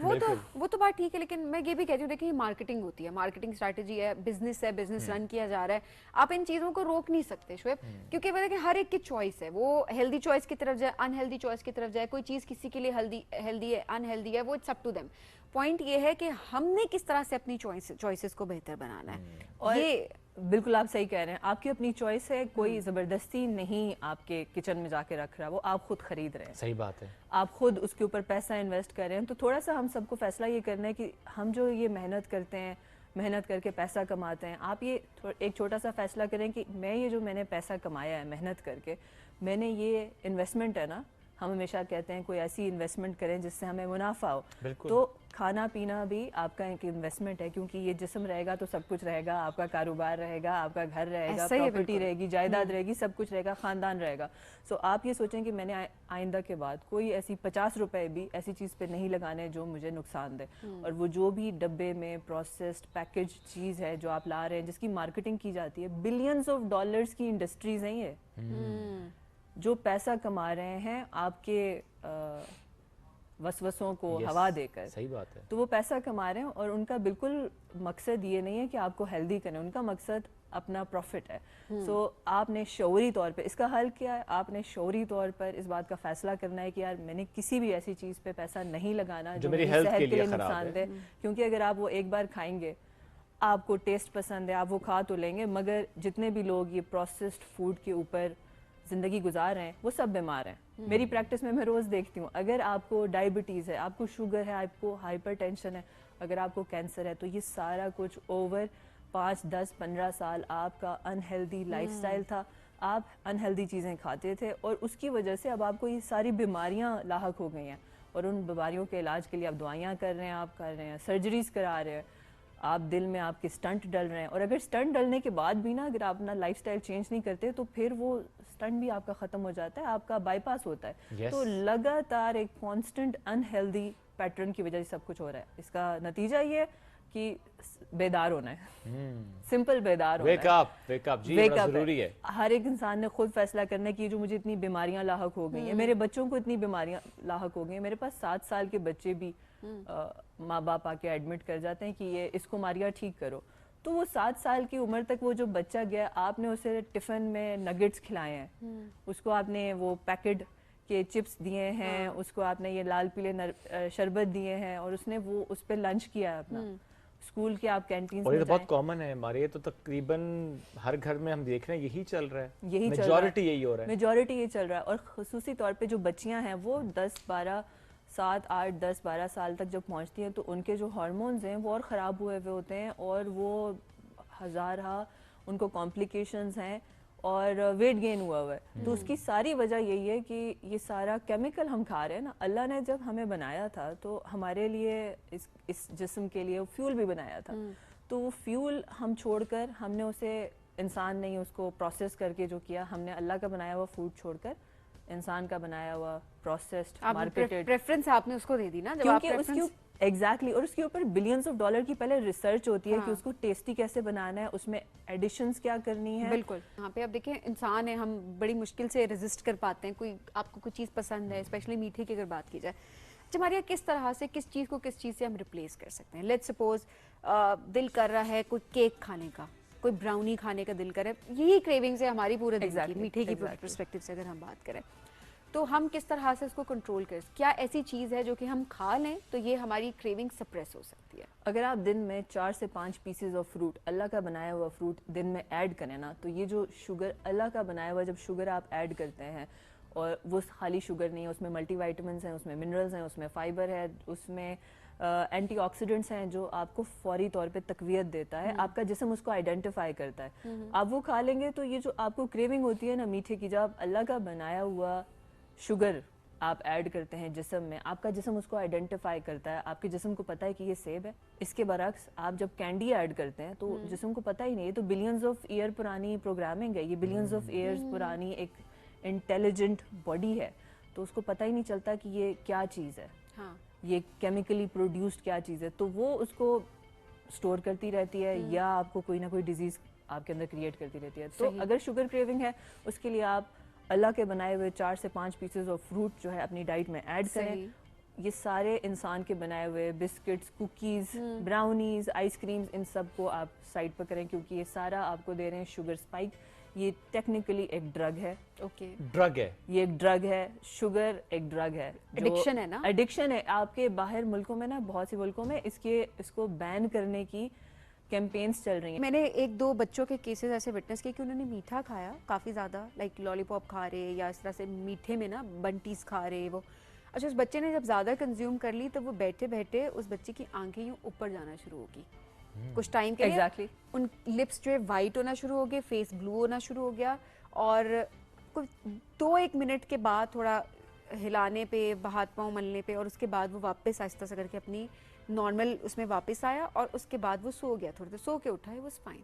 वो तो बात ठीक है, लेकिन मैं ये भी कहती हूँ, देखिए मार्केटिंग होती है, मार्केटिंग स्ट्रैटेजी है, बिजनेस रन किया जा रहा है, आप इन चीजों को रोक नहीं सकते शुएब, क्योंकि देखिए हर एक की चॉइस है, वो हेल्दी चॉइस की तरफ जाए, अनहेल्दी चॉइस की तरफ जाए, कोई चीज किसी के लिए हेल्दी है, अनहेल्दी है, वो it's up to them. Point ये है कि हमने किस तरह से अपनी चॉइसेस को बेहतर बनाना है। और ये बिल्कुल आप सही कह रहे हैं, आपकी अपनी चॉइस है, कोई जबरदस्ती नहीं आपके किचन में जाके रख रहा है, वो आप खुद खरीद रहे हैं। सही बात है, आप खुद उसके ऊपर पैसा इन्वेस्ट कर रहे हैं। तो थोड़ा सा हम सबको फैसला ये करना है कि हम जो ये मेहनत करते हैं, मेहनत करके पैसा कमाते हैं, आप ये एक छोटा सा फैसला करें कि मैं ये जो मैंने पैसा कमाया है मेहनत करके, मैंने ये इन्वेस्टमेंट है ना, हम हमेशा कहते हैं कोई ऐसी इन्वेस्टमेंट करें जिससे हमें मुनाफा हो। तो खाना पीना भी आपका एक इन्वेस्टमेंट है, क्योंकि ये जिस्म रहेगा तो सब कुछ रहेगा, आपका कारोबार रहेगा, आपका घर रहेगा, प्रॉपर्टी रहेगी, जायदाद रहेगी, सब कुछ रहेगा, खानदान रहेगा। सो आप ये सोचें कि मैंने आइंदा के बाद कोई ऐसी 50 रुपए भी ऐसी चीज़ पे नहीं लगाने जो मुझे नुकसान दे। और वो जो भी डब्बे में प्रोसेस्ड पैकेज चीज़ है जो आप ला रहे हैं, जिसकी मार्केटिंग की जाती है, बिलियंस ऑफ डॉलर्स की इंडस्ट्रीज हैं ये, जो पैसा कमा रहे हैं आपके वसवसों को हवा देकर। सही बात है। तो वो पैसा कमा रहे हैं और उनका बिल्कुल मकसद ये नहीं है कि आपको हेल्दी करें, उनका मकसद अपना प्रॉफिट है। सो आपने शऊरी तौर पे इसका हल किया है, आपने शऊरी तौर पर इस बात का फैसला करना है कि यार मैंने किसी भी ऐसी चीज़ पे पैसा नहीं लगाना जो मेरी सेहत के लिए नुकसानदेह। क्योंकि अगर आप वो एक बार खाएंगे, आपको टेस्ट पसंद है, आप वो खा तो लेंगे, मगर जितने भी लोग ये प्रोसेस्ड फूड के ऊपर ज़िंदगी गुजार रहे हैं वो सब बीमार हैं। मेरी प्रैक्टिस में मैं रोज़ देखती हूँ, अगर आपको डायबिटीज़ है, आपको शुगर है, आपको हाइपरटेंशन है, अगर आपको कैंसर है, तो ये सारा कुछ ओवर 5, 10, 15 साल आपका अनहेल्दी लाइफस्टाइल था। आप अनहेल्दी चीज़ें खाते थे और उसकी वजह से अब आपको ये सारी बीमारियाँ लाहक हो गई हैं। और उन बीमारियों के इलाज के लिए आप दवाइयाँ कर रहे हैं, आप कर रहे हैं सर्जरीज करा रहे हैं, आप दिल में आपके स्टंट डल रहे हैं। और अगर स्टंट डलने के बाद भी ना अगर आप अपना लाइफस्टाइल चेंज नहीं करते तो फिर वो स्टंट भी आपका ख़त्म हो जाता है, आपका बाईपास होता है। तो लगातार एक कांस्टेंट अनहेल्दी पैटर्न की वजह से सब कुछ हो रहा है। इसका नतीजा ये कि बेदार होना है, सिंपल बेदार होना है। वेक अप जी, बड़ा जरूरी है। हर एक इंसान ने खुद फैसला करना है कि जो मुझे इतनी बीमारियां लाहक हो गई हैं, मेरे बच्चों को इतनी बीमारियां लाहक हो गई हैं। मेरे पास 7 साल के बच्चे भी माँ बाप आके एडमिट कर जाते हैं कि ये इसको मारिया ठीक करो। तो वो 7 साल की उम्र तक वो जो बच्चा गया, आपने उसे टिफिन में नगेट्स खिलाए हैं, उसको आपने वो पैकेट के चिप्स दिए हैं, उसको आपने ये लाल पीले शरबत दिए हैं और उसने वो उस पर लंच किया है अपना। स्कूल के आप कैंटीन और ये में तो बहुत जाएं, कॉमन है हमारे, ये तो तकरीबन हर घर में हम देख रहे हैं यही चल रहा है, यही चल रहा है। मेजॉरिटी यही हो रहा है। मेजॉरिटी ये चल रहा है। और खुसूसी तौर पे जो बच्चियां हैं वो 7, 8, 10, 12 साल तक जब पहुंचती हैं तो उनके जो हार्मोन्स हैं वो और ख़राब हुए हुए होते हैं और वो हज़ारा उनको कॉम्प्लिकेशंस हैं और वेट गेन हुआ हुआ है। तो उसकी सारी वजह यही है कि ये सारा केमिकल हम खा रहे हैं ना। अल्लाह ने जब हमें बनाया था तो हमारे लिए इस जिस्म के लिए फ्यूल भी बनाया था, तो वो फ्यूल हम छोड़कर हमने उसे, इंसान ने ही उसको प्रोसेस करके जो किया, हमने अल्लाह का बनाया हुआ फूड छोड़कर इंसान का बनाया हुआ प्रोसेस्ड मार्केटेड प्रेफरेंस आपने उसको दे दी ना, जब क्योंकि उसकी एग्जैक्टली और उसके ऊपर बिलियंस ऑफ डॉलर की पहले रिसर्च होती है कि उसको टेस्टी कैसे बनाना है, उसमें एडिशंस क्या करनी है। बिल्कुल। यहाँ पे आप देखें इंसान है, हम बड़ी मुश्किल से रेजिस्ट कर पाते हैं। कोई आपको कोई चीज़ पसंद है, स्पेशली मीठे की अगर बात की जाए, हमारे यहाँ किस तरह से किस चीज़ को किस चीज़ से हम रिप्लेस कर सकते हैं। लेट्स सपोज दिल कर रहा है कोई केक खाने का, कोई ब्राउनी खाने का दिल करे, यही क्रेविंग्स है हमारी पूरे दिन की, मीठे की पर्सपेक्टिव से अगर हम बात करें, तो हम किस तरह से उसको कंट्रोल करें। क्या ऐसी चीज़ है जो कि हम खा लें तो ये हमारी क्रेविंग सप्रेस हो सकती है? अगर आप दिन में 4 से 5 पीसेज ऑफ फ्रूट, अल्लाह का बनाया हुआ फ्रूट दिन में ऐड करें ना, तो ये जो शुगर, अल्लाह का बनाया हुआ जब शुगर आप ऐड करते हैं, और वो खाली शुगर नहीं है, उसमें मल्टीविटामिन्स हैं, उसमें मिनरल्स हैं, उसमें फाइबर है, उसमें एंटीऑक्सीडेंट्स हैं जो आपको फौरी तौर पे तकवीयत देता है, आपका जिस्म उसको आइडेंटिफाई करता है। आप वो खा लेंगे तो ये जो आपको क्रेविंग होती है ना मीठे की, जब आप अल्लाह का बनाया हुआ शुगर आप ऐड करते हैं जिस्म में, आपका जिस्म उसको आइडेंटिफाई करता है, आपके जिस्म को पता है कि ये सेब है। इसके बरक्स आप जब कैंडी ऐड करते हैं तो जिस्म को पता ही नहीं, ये तो बिलियंस ऑफ ईयर पुरानी प्रोग्रामिंग है, ये बिलियंस ऑफ ईयर्स पुरानी एक इंटेलिजेंट बॉडी है, तो उसको पता ही नहीं चलता कि ये क्या चीज़ है, हाँ, ये केमिकली प्रोड्यूस्ड क्या चीज़ है, तो वो उसको स्टोर करती रहती है या आपको कोई ना कोई डिजीज़ आपके अंदर क्रिएट करती रहती है। तो अगर शुगर क्रेविंग है, उसके लिए आप अल्लाह के बनाए हुए 4 से 5 पीसेस ऑफ फ्रूट जो है अपनी डाइट में ऐड करें। ये सारे इंसान के बनाए हुए बिस्किट्स, कुकीज़, ब्राउनीज, आइसक्रीम्स, इन सब को आप साइड पर करें, क्योंकि ये सारा आपको दे रहे हैं शुगर स्पाइक। ये टेक्निकली एक ड्रग है। ड्रग है, ये एक ड्रग है, शुगर एक ड्रग है, एडिक्शन है ना, एडिक्शन है। आपके बाहर मुल्कों में ना, बहुत सी मुल्कों में इसको बैन करने की कैंपेन्स चल रही हैं। मैंने 1-2 बच्चों के केसेस ऐसे विटनेस किए कि उन्होंने मीठा खाया काफ़ी ज़्यादा, लाइक लॉलीपॉप खा रहे या इस तरह से मीठे में ना बंटीज खा रहे वो। अच्छा, उस बच्चे ने जब ज़्यादा कंज्यूम कर ली तो वो बैठे बैठे उस बच्चे की आंखें यूँ ऊपर जाना शुरू होगी कुछ टाइम के लिए। उन लिप्स जो है वाइट होना शुरू हो गए, फेस ब्लू होना शुरू हो गया, और कुछ 2-1 मिनट के बाद थोड़ा हिलाने पे, हाथ पाँव मलने पे, और उसके बाद वो वापस आहिस्ता सा करके अपनी नॉर्मल उसमें वापस आया, और उसके बाद वो सो गया, थोड़ी देर सो के उठा है, वो फाइन।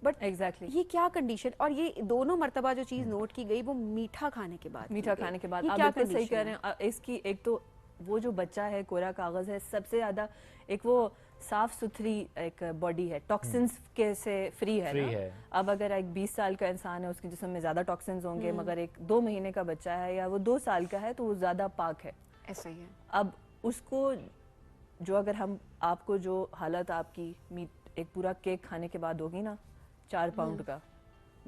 बट ये क्या कंडीशन, और ये दोनों मर्तबा जो चीज़ नोट की गई वो मीठा खाने के बाद, मीठा खाने के बाद। आप बिल्कुल सही कह रहे हैं। इसकी एक तो वो जो बच्चा है कोरा कागज़ है, सबसे ज़्यादा एक वो साफ सुथरी एक बॉडी है, टॉक्सिन्स के से फ्री है ना। अब अगर एक 20 साल का इंसान है, उसके जिस्म में ज़्यादा टॉक्सिन्स होंगे, मगर एक 2 महीने का बच्चा है या वो 2 साल का है तो वो ज़्यादा पाक है। ऐसा ही है। अब उसको जो, अगर हम आपको जो हालत आपकी मीट एक पूरा केक खाने के बाद होगी ना 4 पाउंड का,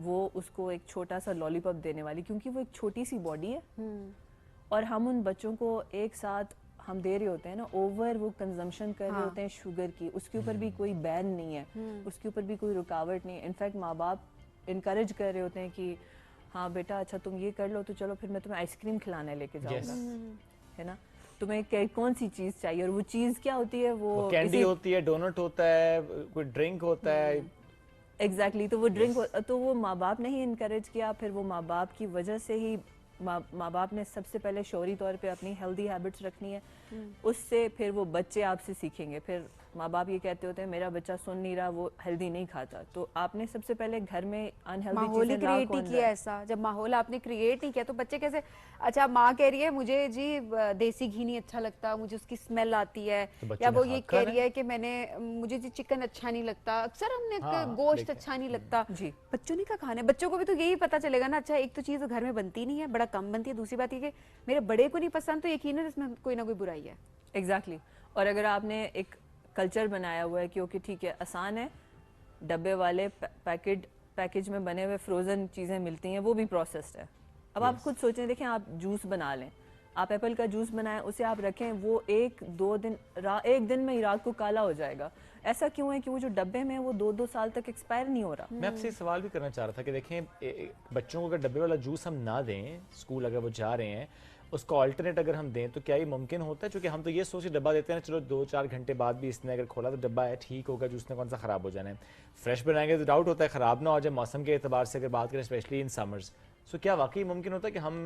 वो उसको एक छोटा सा लॉलीपॉप देने वाली, क्योंकि वो एक छोटी सी बॉडी है, और हम उन बच्चों को एक साथ हम दे रहे होते हैं ना, ओवर वो कंजम्पशन कर रहे होते हैं शुगर की। उसके ऊपर भी कोई बैन नहीं है, उसके ऊपर भी कोई रुकावट नहीं है। इनफैक्ट माँ बाप इनकरेज कर रहे होते हैं कि हाँ बेटा, अच्छा तुम ये कर लो तो चलो फिर मैं तुम्हें आइसक्रीम खिलाने लेके जाऊँगा, है ना, तुम्हें कौन सी चीज़ चाहिए, और वो चीज़ क्या होती है, वो कैंडी होती है, डोनट होता है, कोई ड्रिंक होता है। एग्जैक्टली, तो वो ड्रिंक तो वो माँ बाप ने ही इनकरेज किया। फिर वो माँ बाप की वजह से ही माँ बाप ने सबसे पहले शौरी तौर पे अपनी हेल्दी हैबिट्स रखनी है, उससे फिर वो बच्चे आपसे सीखेंगे। फिर माँ बाप ये कहते होते हैं मेरा बच्चा सुन नहीं रहा, वो हेल्दी नहीं खाता, तो आपने सबसे पहले घर में अनहेल्दी माहौल ही क्रिएट ही किया। ऐसा जब माहौल आपने क्रिएट नहीं किया तो बच्चे कैसे, अच्छा माँ कह रही है मुझे जी देसी घी नहीं अच्छा लगता, मुझे उसकी स्मेल आती है, या वो ये कह रही है कि मुझे जी चिकन अच्छा नहीं लगता, अक्सर हमने गोश्त अच्छा नहीं लगता जी। बच्चों ने क्या खाना है, बच्चों को भी तो यही पता चलेगा ना। अच्छा, एक तो चीज़ घर में बनती नहीं है, बड़ा कम बनती है, दूसरी बात ये कि मेरे बड़े को नहीं पसंद, तो यकीनन इसमें कोई ना कोई बुराई है। एग्जैक्टली। और अगर आपने एक कल्चर बनाया हुआ है कि ओके ठीक है, आसान है, डब्बे वाले पैकेज में बने हुए फ्रोज़न चीज़ें मिलती हैं, वो भी प्रोसेस्ड है। अब आप खुद सोचें, देखें, आप जूस बना लें, आप एप्पल का जूस बनाएं, उसे आप रखें, वो 1-2 दिन, एक दिन में ही रात को काला हो जाएगा, ऐसा क्यों है कि वो जो डब्बे में है वो 2-2 साल तक एक्सपायर नहीं हो रहा। मैं आपसे सवाल भी करना चाह रहा था कि देखें बच्चों को अगर डब्बे वाला जूस हम ना दें, स्कूल अगर वो जा रहे हैं, उसका ऑल्टरनेट अगर हम दें तो क्या ये मुमकिन होता है? क्योंकि हम तो ये सोच के डब्बा देते हैं चलो 2-4 घंटे बाद भी इसने अगर खोला तो डब्बा है ठीक होगा, जूस ने कौन सा ख़राब हो जाना है। फ्रेश बनाएंगे तो डाउट होता है ख़राब ना हो जाए मौसम के एतबार से अगर बात करें स्पेशली इन समर्स। सो क्या वाकई मुमकिन होता है कि हम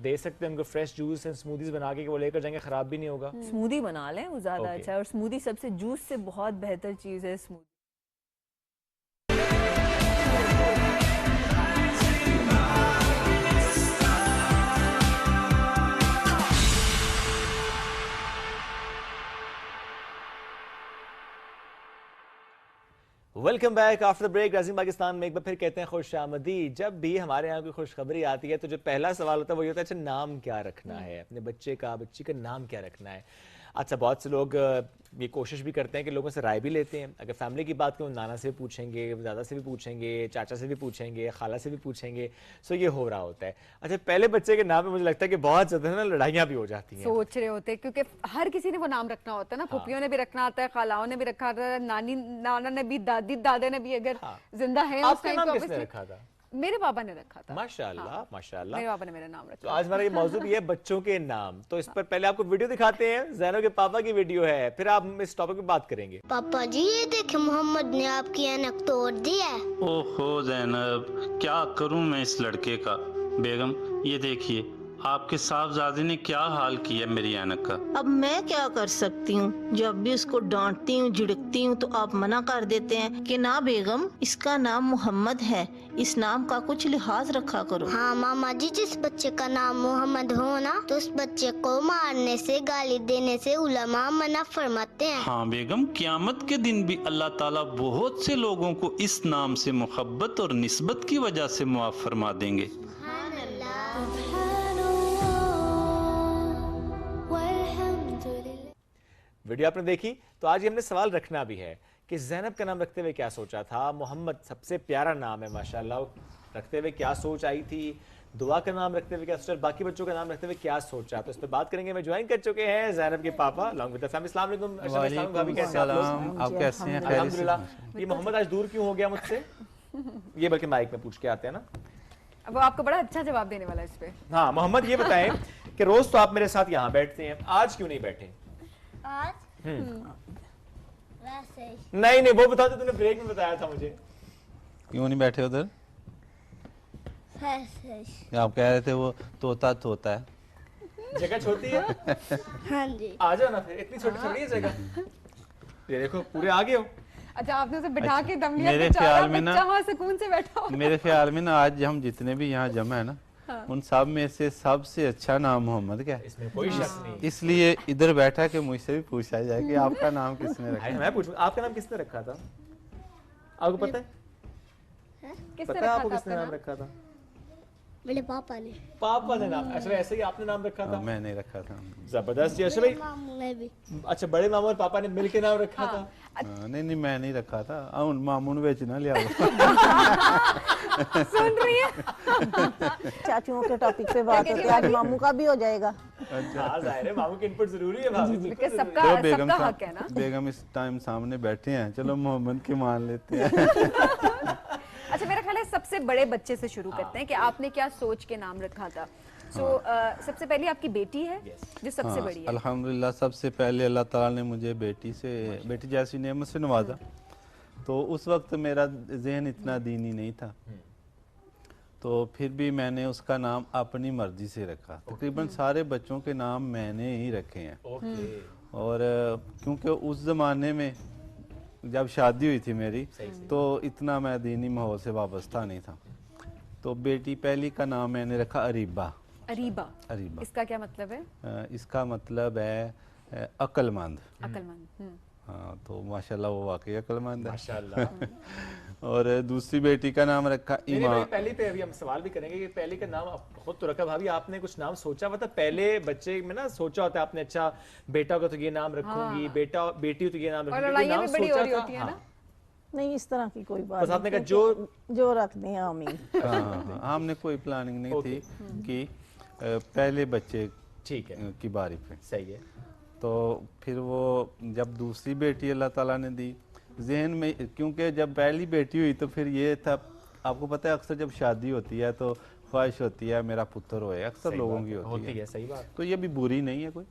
दे सकते हैं उनको फ्रेश जूस एंड स्मूदीज बना के वो लेकर जाएंगे, ख़राब भी नहीं होगा? स्मूदी बना लें वो ज़्यादा अच्छा है, और स्मूदी सबसे जूस से बहुत बेहतर चीज़ है smoothie. Welcome back after the break. राज़िम पाकिस्तान में एक बार फिर कहते हैं खुश आमदी। जब भी हमारे यहाँ कोई खुशखबरी आती है तो जो पहला सवाल होता है वो ये होता है अच्छा नाम क्या रखना है, अपने बच्चे का बच्ची का नाम क्या रखना है। अच्छा बहुत से लोग ये कोशिश भी करते हैं कि लोगों से राय भी लेते हैं। अगर फैमिली की बात करूँ नाना से भी पूछेंगे, दादा से भी पूछेंगे, चाचा से भी पूछेंगे, खाला से भी पूछेंगे। सो ये हो रहा होता है। अच्छा पहले बच्चे के नाम पे मुझे लगता है कि बहुत ज़्यादा ना लड़ाइयाँ भी हो जाती हैं। सोच रहे होते हैं क्योंकि हर किसी ने वो नाम रखना होता है ना, फुप्पियों ने भी रखना आता है, खालाओं ने भी रखा आता है, नानी नाना ने भी, दादी दादा ने भी अगर जिंदा है उस आपका टाइम नाम तो किसने रखा था? मेरे पापा ने रखा था। माशाल्लाह माशाल्लाह, मेरे पापा ने मेरा नाम तो रखा। आज हमारा ये मौजूद भी है बच्चों के नाम। तो इस पर पहले आपको वीडियो दिखाते हैं, ज़ैनब के पापा की वीडियो है, फिर आप इस टॉपिक पे बात करेंगे। पापा जी ये देखे मोहम्मद ने आपकी ऐनक तोड़ दी है। ओहो जैनब, क्या करूं मैं इस लड़के का। बेगम ये देखिए आपके साहबजादे ने क्या हाल किया मेरी ऐनक का। अब मैं क्या कर सकती हूँ, जब भी उसको डांटती हूँ झिड़कती हूँ तो आप मना कर देते हैं कि ना बेगम इसका नाम मोहम्मद है, इस नाम का कुछ लिहाज रखा करो। हाँ मामा जी, जिस बच्चे का नाम मोहम्मद हो ना तो उस बच्चे को मारने से गाली देने से उलमा मना फरमाते हैं। हाँ बेगम, क़यामत के दिन भी अल्लाह ताला बहुत से लोगों को इस नाम से मोहब्बत और निस्बत की वजह से मुआफ फरमा देंगे। वीडियो आपने देखी, तो आज ये हमने सवाल रखना भी है कि ज़ैनब का नाम रखते हुए क्या सोचा था। मोहम्मद सबसे प्यारा नाम है माशाल्लाह, रखते हुए क्या सोच आई थी। दुआ का नाम रखते हुए क्या सोचा, बाकी बच्चों का नाम रखते हुए क्या सोचा, तो इस पर बात करेंगे। मैं ज्वाइन कर चुके हैं ज़ैनब के पापा अलॉन्ग विद द फैमिली। अस्सलाम वालेकुम। भाभी कैसे हैं आप? कैसे हैं? अल्हम्दुलिल्लाह। ये मोहम्मद आज दूर क्यों हो गया मुझसे? ये बल्कि माइक में पूछ के आते हैं ना, अब वो आपको बड़ा अच्छा जवाब देने वाला है इस पे। हाँ मोहम्मद ये बताएं कि रोज तो आप मेरे साथ यहाँ बैठते हैं, आज क्यों नहीं बैठे? आज वैसे ही। नहीं वो बता दो, तूने ब्रेक में बताया था मुझे। क्यों नहीं बैठे उधर? वैसे ही। आप कह रहे थे वो तोता है। जगह छोटी है। हाँ जी। आ जाओ ना फिर, इतनी छोटी थोड़ी है जगह। ये देखो पूरे आ गए हो। अच्छा आपने उसे बिठा के दम लिया, मेरे ख्याल में ना वहाँ सुकून से बैठा हो। मेरे ख्याल में ना आज हम जितने भी यहाँ जमा है ना, उन सब में से सबसे अच्छा नाम मोहम्मद क्या है, इसमें कोई शक नहीं। इसलिए इधर बैठा के मुझसे भी पूछा जाए कि आपका नाम किसने रखा? मैं पूछूं आपका नाम किसने रखा था? आपको पता है? पता है आपको किसने नाम रखा था? मेरे पापा ने। पापा ने नाम, अच्छा ऐसे ही आपने नाम रखा था? मैंने रखा था। जबरदस्त। अच्छा भाई, मामू ने भी। अच्छा बड़े मामू और पापा ने मिलके नाम रखा था? नहीं मैं नहीं रखा था। उन मामून बेच ना लिया। सुन रही है? चाचुओं के टॉपिक पे बात होती है, आज मामू का भी हो जाएगा। हाँ जाहिर है मामू की इनपुट जरूरी है भाभी। सबका हक है ना। बेगम इस टाइम सामने बैठे हैं, चलो मोहम्मद की मान लेते हैं। अच्छा मेरा ख्याल है सबसे बड़े बच्चे से शुरू करते हैं कि आपने क्या सोच के नाम रखा था। सबसे पहले आपकी बेटी है जो सबसे बड़ी है। अल्हम्दुलिल्लाह सबसे पहले अल्लाह ताला ने मुझे बेटी जैसी नेमत से नवाजा। तो उस वक्त मेरा जहन इतना दीनी नहीं था, तो फिर भी मैंने उसका नाम अपनी मर्जी से रखा। तकरीबन सारे बच्चों के नाम मैंने ही रखे हैं। और क्योंकि उस ज़माने में जब शादी हुई थी मेरी तो इतना मैं दीनी माहौल से वाबस्ता नहीं था। तो बेटी पहली का नाम मैंने रखा अरीबा। अरीबा, इसका क्या मतलब है? इसका मतलब है अक्लमंद। अक्लमंद। हाँ, तो माशाल्लाह वो वाकई अक्लमंद है माशाल्लाह। और दूसरी बेटी का नाम रखा ईमान। पहली पे अभी हम सवाल भी करेंगे कि पहली का नाम खुद तो रखा। भाभी आपने कुछ नाम सोचा हुआ था पहले बच्चे में ना? सोचा होता है आपने, अच्छा बेटा का तो ये नाम रखूंगी, बेटा बेटी तो ये नाम रखूंगी, लड़ाइयां भी बड़ी हो रही होती है ना? नहीं इस तरह की कोई बात बस आपने कहा जो रख दें आमीन। हाँ, हमने कोई प्लानिंग नहीं थी कि पहले बच्चे ठीक है की बारी पे। सही है। तो फिर वो जब दूसरी बेटी अल्लाह ताला ने दी जहन में, क्योंकि जब पहली बेटी हुई तो फिर ये था, आपको पता है अक्सर जब शादी होती है तो ख्वाहिश होती है मेरा पुत्र होए, अक्सर लोगों की होती है। सही बात। तो ये भी बुरी नहीं है कोई,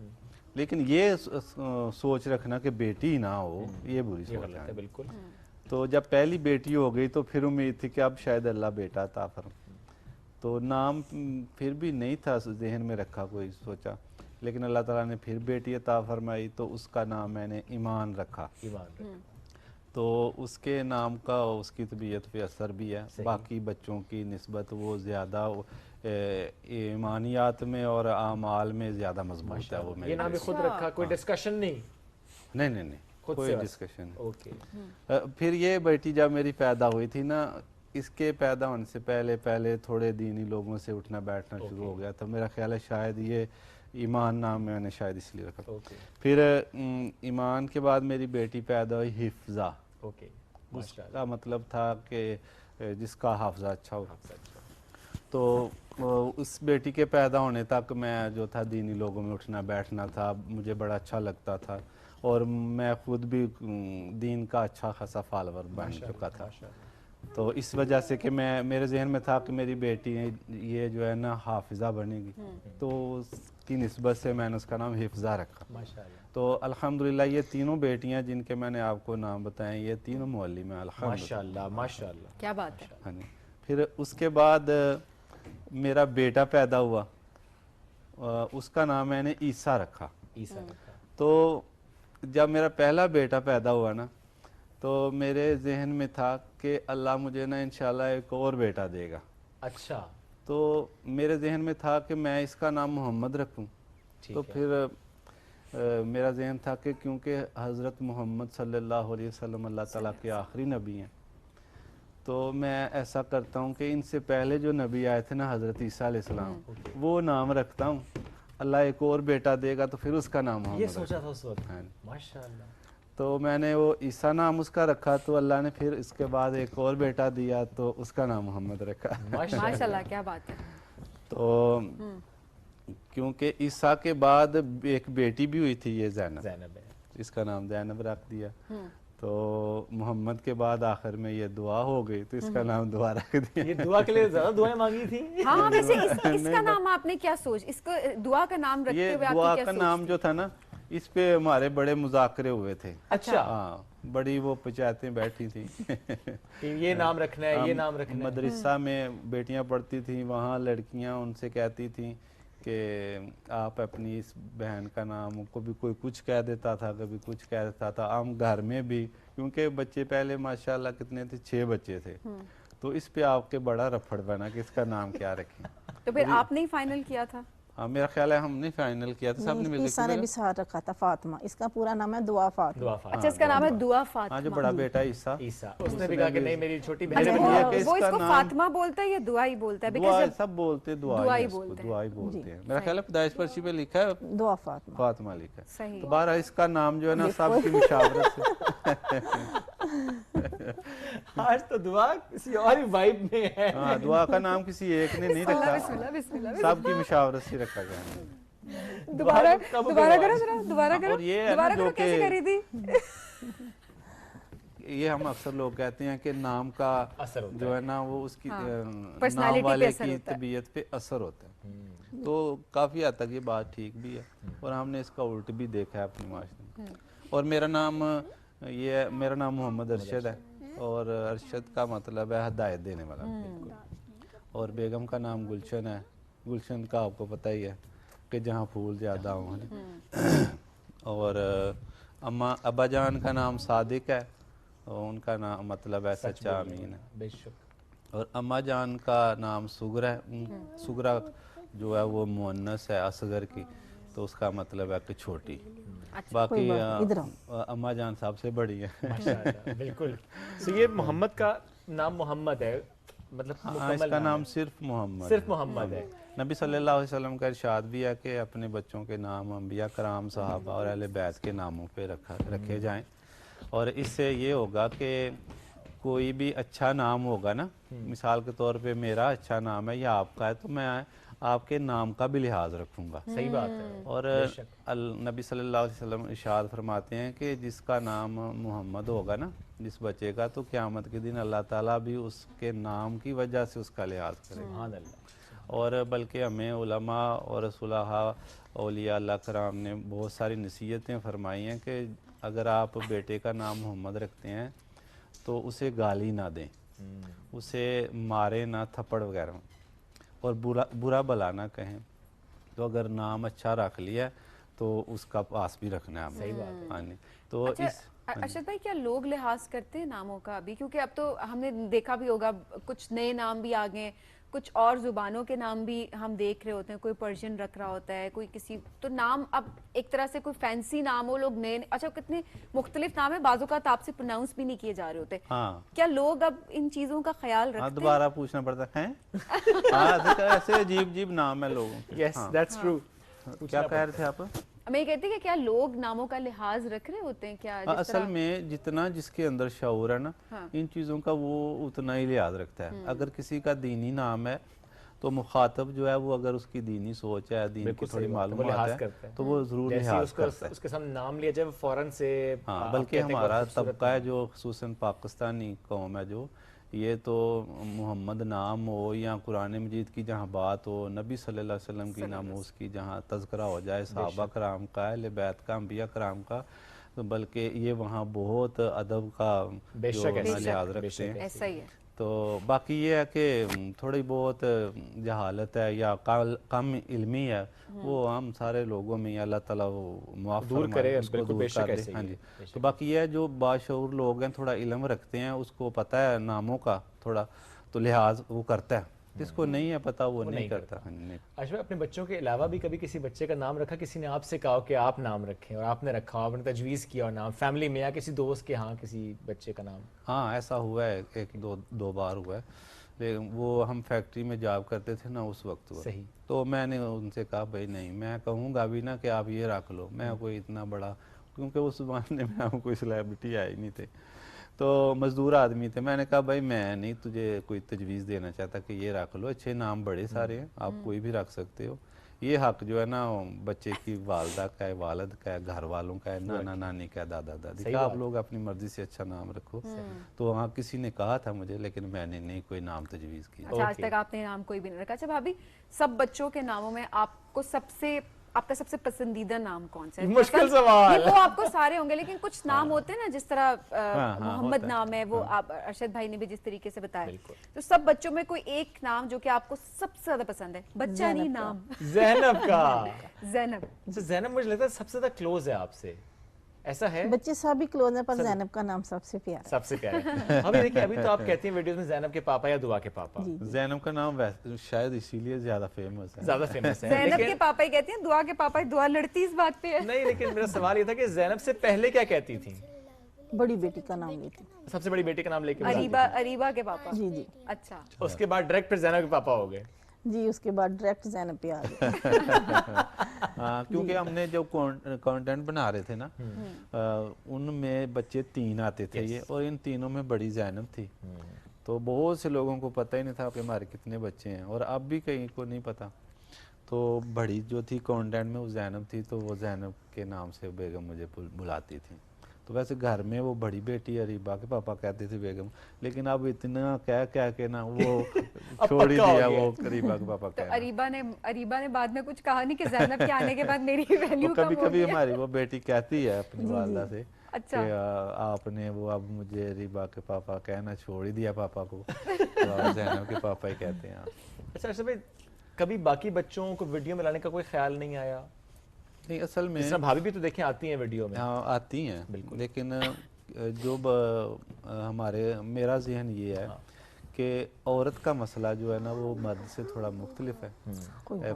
लेकिन ये सोच रखना कि बेटी ही ना हो, ये बुरी सोच है बिल्कुल। तो जब पहली बेटी हो गई तो फिर उम्मीद थी कि अब शायद अल्लाह बेटा अता फरमाए, तो नाम फिर भी नहीं था जहन में रखा कोई सोचा, लेकिन अल्लाह ताला ने फिर बेटी अता फरमाई तो उसका नाम मैंने ईमान रखा। तो उसके नाम का उसकी तबीयत पे असर भी है, बाकी बच्चों की निस्बत वो ज़्यादा ईमानियात में और आमाल में ज़्यादा मजबूत है। वो ये नाम भी खुद रखा, कोई डिस्कशन नहीं? नहीं, कोई डिस्कशन। ओके। फिर ये बेटी जब मेरी पैदा हुई थी ना, इसके पैदा होने से पहले थोड़े दीनी लोगों से उठना बैठना शुरू हो गया, तो मेरा ख्याल है शायद ये ईमान नाम मैंने शायद इसलिए रखा। फिर ईमान के बाद मेरी बेटी पैदा हुई हिफ्जा। उसका मतलब था कि जिसका हाफजा अच्छा हो। तो उस बेटी के पैदा होने तक मैं जो था दीनी लोगों में उठना बैठना था, मुझे बड़ा अच्छा लगता था और मैं खुद भी दीन का अच्छा खासा फॉलोवर बन चुका था। तो इस वजह से कि मेरे जहन में था कि मेरी बेटी ये जो है ना हाफिज़ा बनेगी, तो उसकी निस्बत से मैंने उसका नाम हिफ्ज़ा रखा। तो अल्हम्दुलिल्लाह ये तीनों बेटियां जिनके मैंने आपको नाम बताए, ये तीनों मुअल्लिम हैं। माशाल्लाह माशाल्लाह, क्या बात है। हाँ जी। फिर उसके बाद मेरा बेटा पैदा हुआ, उसका नाम मैंने ईसा रखा। तो जब मेरा पहला बेटा पैदा हुआ ना, तो मेरे जहन में था कि अल्लाह मुझे ना इंशाल्लाह एक और बेटा देगा। अच्छा। तो मेरे जहन में था कि मैं इसका नाम मोहम्मद रखूं। तो फिर मेरा जहन था कि क्योंकि हज़रत मोहम्मद सल्लल्लाहु अलैहि वसल्लम अल्लाह ताला के आखिरी नबी हैं, तो मैं ऐसा करता हूँ कि इनसे पहले जो नबी आए थे ना हज़रत ईसा अलैहिस्सलाम, वो नाम रखता हूँ, अल्लाह एक और बेटा देगा तो फिर उसका नाम मोहम्मद। ये सोचा था उस वक्त। माशाल्लाह। तो मैंने वो ईसा नाम उसका रखा, तो अल्लाह ने फिर इसके बाद एक और बेटा दिया तो उसका नाम मोहम्मद रखा। माशाल्लाह, क्या बात है। तो क्योंकि ईसा के बाद एक बेटी भी हुई थी, ये ज़ैनब, इसका नाम ज़ैनब रख दिया। तो मोहम्मद के बाद आखिर में ये दुआ हो गई तो इसका नाम दुआ रख दिया। ये दुआ के लिए ज़्यादा दुआएं मांगी थी। हाँ, वैसे इसका नाम आपने क्या सोच, इसको दुआ का नाम रखते हुए दुआ का नाम जो था ना, इस पे हमारे बड़े मुज़ाकरे हुए थे। अच्छा। हाँ, बड़ी वो पंचायतें बैठी थी ये नाम रखना है, ये नाम रखना है। मदरसा में बेटियां पढ़ती थी, वहाँ लड़कियां उनसे कहती थी कि आप अपनी इस बहन का नाम, कभी कोई कुछ कह देता था, कभी कुछ कह देता था। हम घर में भी, क्योंकि बच्चे पहले माशाल्लाह कितने थे, 6 बच्चे थे, तो इस पे आपके बड़ा रफड़ बना कि इसका नाम क्या रखें। तो फिर आपने ही फाइनल किया था? हाँ, मेरा ख्याल है हमने फाइनल किया था, सबने मिलकर। ईसा ने भी साथ रखा था फातिमा, इसका पूरा नाम है दुआ फातिमा। अच्छा, इसका नाम है दुआ फातिमा। हाँ, जो बड़ा बेटा ईसा, उसने भी कहा कि नहीं मेरी छोटी बहन है। वो इसको फातिमा बोलता है या दुआ ही बोलता है? दुआ सब बोलते, दुआ ही बोलते हैं। मेरा ख्याल है पैदाइश पर्ची पे लिखा है दुआ फातिमा लिखा है। सही। तो बारह इसका नाम जो है ना सबकी मुशावरत से आज तो दुआ किसी और ही वाइब में है। हाँ, दुआ का नाम किसी एक ने नहीं रखा, सबकी मुशावरत से रखा गया। दोबारा करो जरा, दोबारा करो। दोबारा करो, कैसे करी थी? ये हम अक्सर लोग कहते हैं कि नाम का असर जो है ना, वो उसकी नाम वाले की तबीयत पे असर होता है। तो काफ़ी हद तक ये बात ठीक भी है और हमने इसका उल्ट भी देखा है अपने माशरे में। और मेरा नाम मोहम्मद अरशद है और अरशद का मतलब है हिदायत देने वाला। और बेगम का नाम गुलशन है। गुलशन का आपको पता ही है कि जहाँ फूल ज़्यादा हों। और अब्बा जान का नाम सादिक है और उनका नाम मतलब है सच्चा अमीन है। बेशक। और अम्मा जान का नाम सुगरा है। सुगरा जो है वो मुअन्नस है असगर की, तो उसका मतलब है कि छोटी। बाकी अम्मा जान साहब से बड़ी है। बिल्कुल। तो ये मोहम्मद का नाम मोहम्मद है, मतलब इसका नाम सिर्फ मोहम्मद है। नबी सल्लल्लाहु अलैहि वसल्लम का इरशाद भी है कि अपने बच्चों के नाम अंबिया कराम सहाबा और अहले बैत के नामों पे रखे जाएं। और इससे ये होगा कि कोई भी अच्छा नाम होगा ना, मिसाल के तौर पे मेरा अच्छा नाम है या आपका है, तो मैं आपके नाम का भी लिहाज रखूंगा। सही बात है। और नबी सल्लल्लाहु अलैहि वसल्लम इरशाद फरमाते हैं कि जिसका नाम मोहम्मद होगा ना, जिस बच्चे का, तो क़यामत के दिन अल्लाह ताला भी उसके नाम की वजह से उसका लिहाज करेगा। सुभान अल्लाह। और बल्कि हमें उलमा और सुलहा औलिया अल्लाह कराम ने बहुत सारी नसीहतें फरमाई हैं कि अगर आप बेटे का नाम मोहम्मद रखते हैं तो उसे गाली ना दें, उसे मारे ना, थप्पड़ वगैरह, और बुरा भला ना कहें। तो अगर नाम अच्छा रख लिया तो उसका पास भी रखना है। सही बात है। तो अच्छा, इस अरशद भाई क्या लोग लिहाज करते हैं नामों का अभी? क्योंकि अब तो हमने देखा भी होगा कुछ नए नाम भी आ गए, कुछ और जुबानों के नाम भी हम देख रहे होते हैं, कोई पर्शियन रख रहा होता है, कोई किसी, तो नाम अब एक तरह से कोई फैंसी नाम हो, लोग नए, अच्छा कितने मुख्तलिफ नाम है, बाजू का आपसे प्रोनाउंस भी नहीं किए जा रहे होते। हाँ। क्या लोग अब इन चीजों का ख्याल रखते हैं? दोबारा पूछना पड़ता है। हाँ, ऐसे अजीब अजीब नाम है लोगों। Yes, that's true. क्या कह रहे थे आप? मैं ये कहती कि क्या लोग नामों का लिहाज रख रहे होते हैं क्या? असल में जितना जिसके अंदर शऊर है ना, हाँ। इन चीज़ों का वो उतना ही लिहाज रखता है। अगर किसी का दीनी नाम है तो मुखातब जो है वो अगर उसकी दीनी सोच है, दीन की थोड़ी मालूमात है, तो वो जरूर लिहाज करता है। उसके सामने नाम लिया जाए फौरन से। हाँ, बल्कि हमारा तबका है जो खुसूसन पाकिस्तानी कौम है, जो ये तो मोहम्मद नाम हो या कुरान मजीद की जहाँ बात हो, नबी सल्लल्लाहु अलैहि वसल्लम की नामूस की जहाँ तज़किरा हो जाए, सहाबा कराम का, अहले बैत का, अंबिया कराम का, तो बल्कि ये वहाँ बहुत अदब का लिहाज रखते हैं। ऐसा ही है। तो बाकी ये है कि थोड़ी बहुत जहालत है या कम इल्मी है, वो हम सारे लोगों में अल्लाह ताला वो मुआफ़ दूर करे, उसको दूर कर दे। हाँ जी। तो बाकी ये है जो बाशऊर लोग हैं, थोड़ा इल्म रखते हैं, उसको पता है नामों का थोड़ा, तो लिहाज वो करता है। जिसको नहीं है पता वो नहीं करता। अशरफ, अपने बच्चों के अलावा भी कभी किसी बच्चे का नाम रखा, किसी ने आपसे कहा कि आप नाम रखें और आपने रखा, आपने तजवीज़ किया और नाम फैमिली में या किसी दोस्त के यहाँ किसी बच्चे का नाम? हाँ, ऐसा हुआ है, एक दो बार हुआ है। लेकिन वो हम फैक्ट्री में जॉब करते थे ना उस वक्त हुआ। सही। तो मैंने उनसे कहा भाई नहीं, मैं कहूँगा भी ना कि आप ये रख लो, मैं कोई इतना बड़ा, क्योंकि उस ज़माने में हम कोई सेलिब्रिटी आए नहीं थे, तो मजदूर आदमी थे। मैंने कहा भाई मैं नहीं तुझे कोई तजवीज़ देना चाहता कि ये रख लो, अच्छे नाम बड़े सारे हैं, आप कोई भी रख सकते हो। ये हक जो है ना बच्चे की वालदा का है, वालिद का है, घर वालों का है, नाना नानी का है, दादा दादी का। आप लोग अपनी मर्जी से अच्छा नाम रखो। तो वहाँ किसी ने कहा था मुझे, लेकिन मैंने नहीं कोई नाम तजवीज़ किया। अच्छा, आज तक आपने नाम कोई भी नहीं रखा। अच्छा भाभी, सब बच्चों के नामों में आपका सबसे पसंदीदा नाम कौन सा है? मुश्किल सवाल। वो आपको सारे होंगे, लेकिन कुछ नाम होते हैं ना, जिस तरह मोहम्मद नाम है, वो आप अरशद भाई ने भी जिस तरीके से बताया, तो सब बच्चों में कोई एक नाम जो कि आपको सबसे ज्यादा पसंद है? बच्चा नहीं, नाम। ज़ैनब का। ज़ैनब। ज़ैनब मुझे लगता है सबसे ज्यादा क्लोज है आपसे, ऐसा है? बच्चे सभी क्लोज हैं, पर ज़ैनब का नाम सबसे प्यारा है। सबसे प्यारा है। अभी देखिए, अभी तो आप कहती हैं वीडियोस में ज़ैनब के पापा या दुआ के पापा। ज़ैनब का नाम शायद इसीलिए ज्यादा फेमस है। ज्यादा फेमस है। ज़ैनब के पापा ही कहती हैं, दुआ के पापा ही। दुआ लड़ती इस बात पे है। नहीं, लेकिन मेरा सवाल ये था कि ज़ैनब से पहले क्या कहती थी? बड़ी बेटी का नाम लेती। सबसे बड़ी बेटी का नाम लेके अरीबा के पापा। जी जी। अच्छा, उसके बाद डायरेक्ट फिर ज़ैनब के पापा हो गए? जी, उसके बाद डायरेक्ट ज़ैनब पे आ गए। हाँ, क्योंकि हमने जो कंटेंट बना रहे थे ना, उनमें बच्चे 3 आते थे ये, और इन तीनों में बड़ी ज़ैनब थी। तो बहुत से लोगों को पता ही नहीं था कि हमारे कितने बच्चे हैं, और अब भी कहीं को नहीं पता। तो बड़ी जो थी कंटेंट में वो ज़ैनब थी, तो वो ज़ैनब के नाम से बेगम मुझे बुलाती थी। तो वैसे घर में वो बड़ी बेटी अरीबा के पापा कहते थे बेगम, लेकिन अब इतना क्या के ना वो छोड़ ही दिया, वो अरीबा के पापा तो अरीबा ने बाद में कुछ कहा नहीं कि ज़ैनब के आने के बाद मेरी वैल्यू कम हो गई? कभी हमारी वो बेटी कहती है अपनी वालदा से, अच्छा, कि आपने वो अब मुझे अरीबा के पापा कहना छोड़ ही दिया पापा को, तो ज़ैनब के पापा ही कहते हैं। अच्छा भाई, कभी बाकी बच्चों को वीडियो में लाने का कोई ख्याल नहीं आया? नहीं, असल में भाभी भी तो देखें आती हैं वीडियो में। हाँ, आती हैं बिल्कुल, लेकिन जो मेरा जहन ये है कि औरत का मसला जो है ना वो मर्द से थोड़ा मुख्तलिफ है,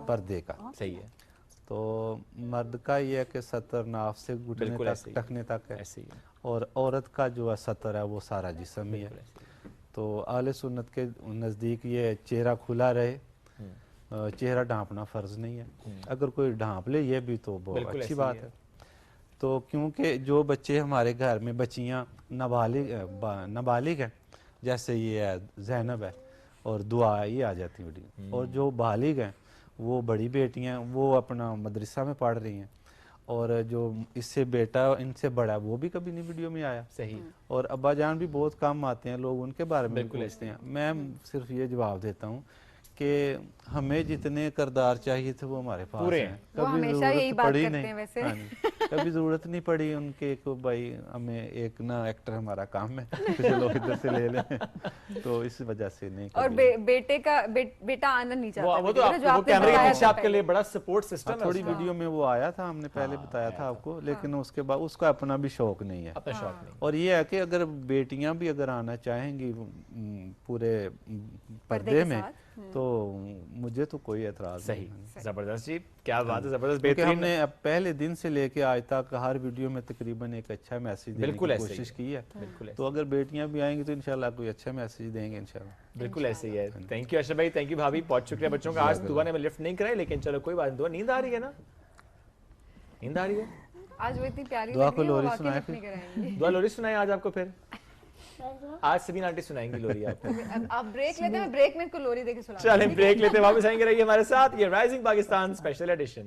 पर्दे का। सही है। तो मर्द का ये है कि सतर नाफ से घुटने तक, टखने तक है, और औरत का जो है सतर है वो सारा जिस्म ही है। तो अहले सुन्नत के नज़दीक ये चेहरा खुला रहे, चेहरा ढांपना फ़र्ज नहीं है। अगर कोई ढांप ले ये भी तो बहुत अच्छी बात है। तो क्योंकि जो बच्चे हमारे घर में, बच्चियाँ नाबालिग हैं, जैसे ये है ज़ैनब है और दुआ ये आ जाती वीडियो। और जो बालिग हैं वो बड़ी बेटियां वो अपना मदरसा में पढ़ रही हैं, और जो इससे बेटा इनसे बड़ा वो भी कभी नहीं वीडियो में आया। सही। और अब्बा जान भी बहुत कम आते हैं, लोग उनके बारे में पूछते हैं। मैं सिर्फ ये जवाब देता हूँ कि हमें जितने किरदार चाहिए थे वो हमारे पास हैं। कभी जरूरत पड़ी नहीं, वैसे कभी जरूरत नहीं पड़ी उनके को भाई हमें एक ना एक्टर हमारा काम है चलो इधर से ले लें, तो इस वजह से नहीं। और बेटा आना नहीं चाहता। वो तो वो कैमरे के पीछे आपके लिए बड़ा सपोर्ट सिस्टम है। थोड़ी वीडियो में वो आया था, हमने पहले बताया था आपको, लेकिन उसके बाद उसका अपना भी शौक नहीं है। अपना शौक नहीं। और ये है कि अगर बेटियां भी अगर आना चाहेंगी पूरे पर्दे में तो मुझे तो कोई एतराज नहीं। सही, जबरदस्त जी, क्या बात है, जबरदस्त, बेहतरीन। हमने पहले दिन से लेके आज तक हर वीडियो में तकरीबन एक अच्छा मैसेज देने की कोशिश की है। तो अगर बेटियां भी आएंगी तो इंशाल्लाह कोई अच्छा मैसेज देंगे इंशाल्लाह। बिल्कुल ऐसे ही है। थैंक यू अशरफ भाई, थैंक यू भाभी, बहुत शुक्रिया बच्चों का। आज दुआ ने मैं लिफ्ट नहीं कराई, लेकिन चलो कोई बात नहीं। दुआ नींद आ रही है ना, नींद आ रही है आज वो इतनी प्यारी दुआ को लोरी सुनाए, दुआ लोरी सुनाए आज आपको। फिर आज सबीना आंटी सुनाएंगी लोरी आपको। आप ब्रेक लेते हैं, ब्रेक में इनको लोरी देके सुना। चलें ब्रेक लेते हैं, वापस आएंगे, रहिए हमारे साथ। ये राइजिंग पाकिस्तान स्पेशल एडिशन।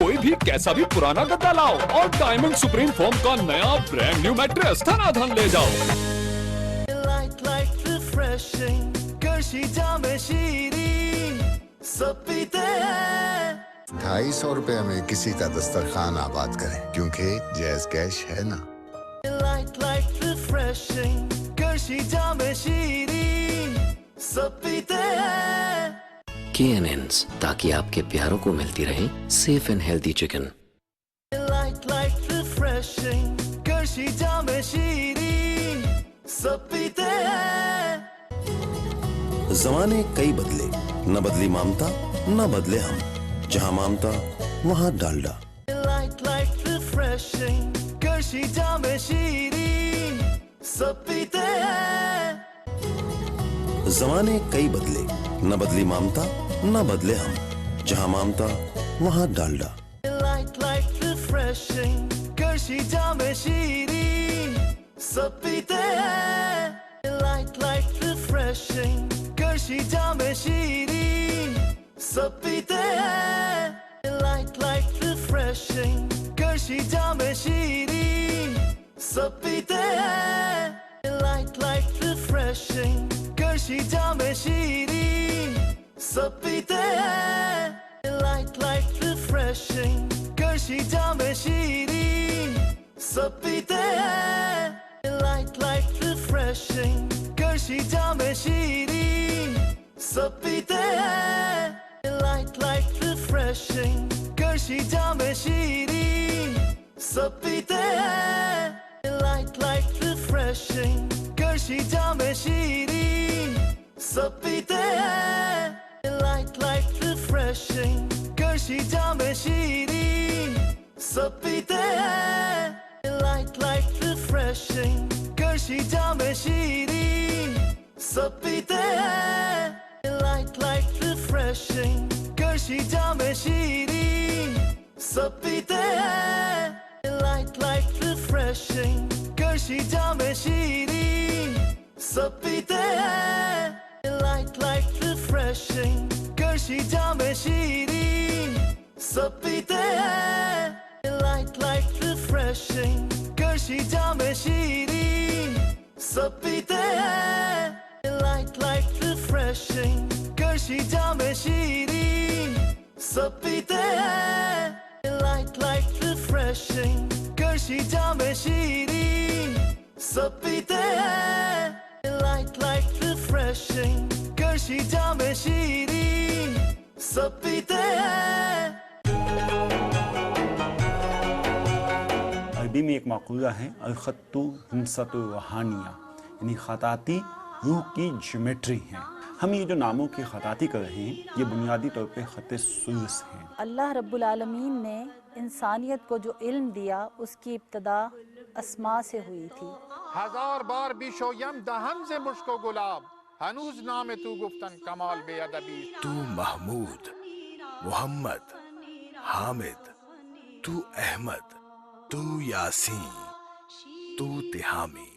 कोई भी कैसा भी पुराना गद्दा लाओ और डायमंड सुप्रीम फोम का नया ब्रांड न्यू मैट्रेस धनाधन ले जाओ। ₹250 में किसी का दस्तरखान आबाद करें, क्योंकि जैज़ कैश है ना। KNNs, ताकि आपके प्यारों को मिलती रहे सेफ एंड हेल्दी चिकन। जमाने कई बदले, न बदली ममता न बदले हम, जहाँ ममता वहाँ डालडा। जमाने कई बदले, न बदली ममता न बदले हम, जहाँ ममता वहाँ डालडा। अरबी में एक मक़ूला है अल-ख़त्तु हिंसतु वहानिया, यानी ख़ताती रूह की ज्योमेट्री है। हम ये जो नामों की ख़ताती कर रहे हैं ये बुनियादी तौर पे ख़त सुलूस हैं। अल्लाह रब्बुल आलमीन ने इंसानियत को जो इल्म दिया उसकी इब्तदा अस्मा से हुई थी। 1000 बार बिशोयम दहन से मुश्को गुलाब हनूज नाम तू गुफ्तन कमाल बेअदबी। तू महमूद, मोहम्मद, हामिद, तू अहमद, तू यासीन, तू तिहामी।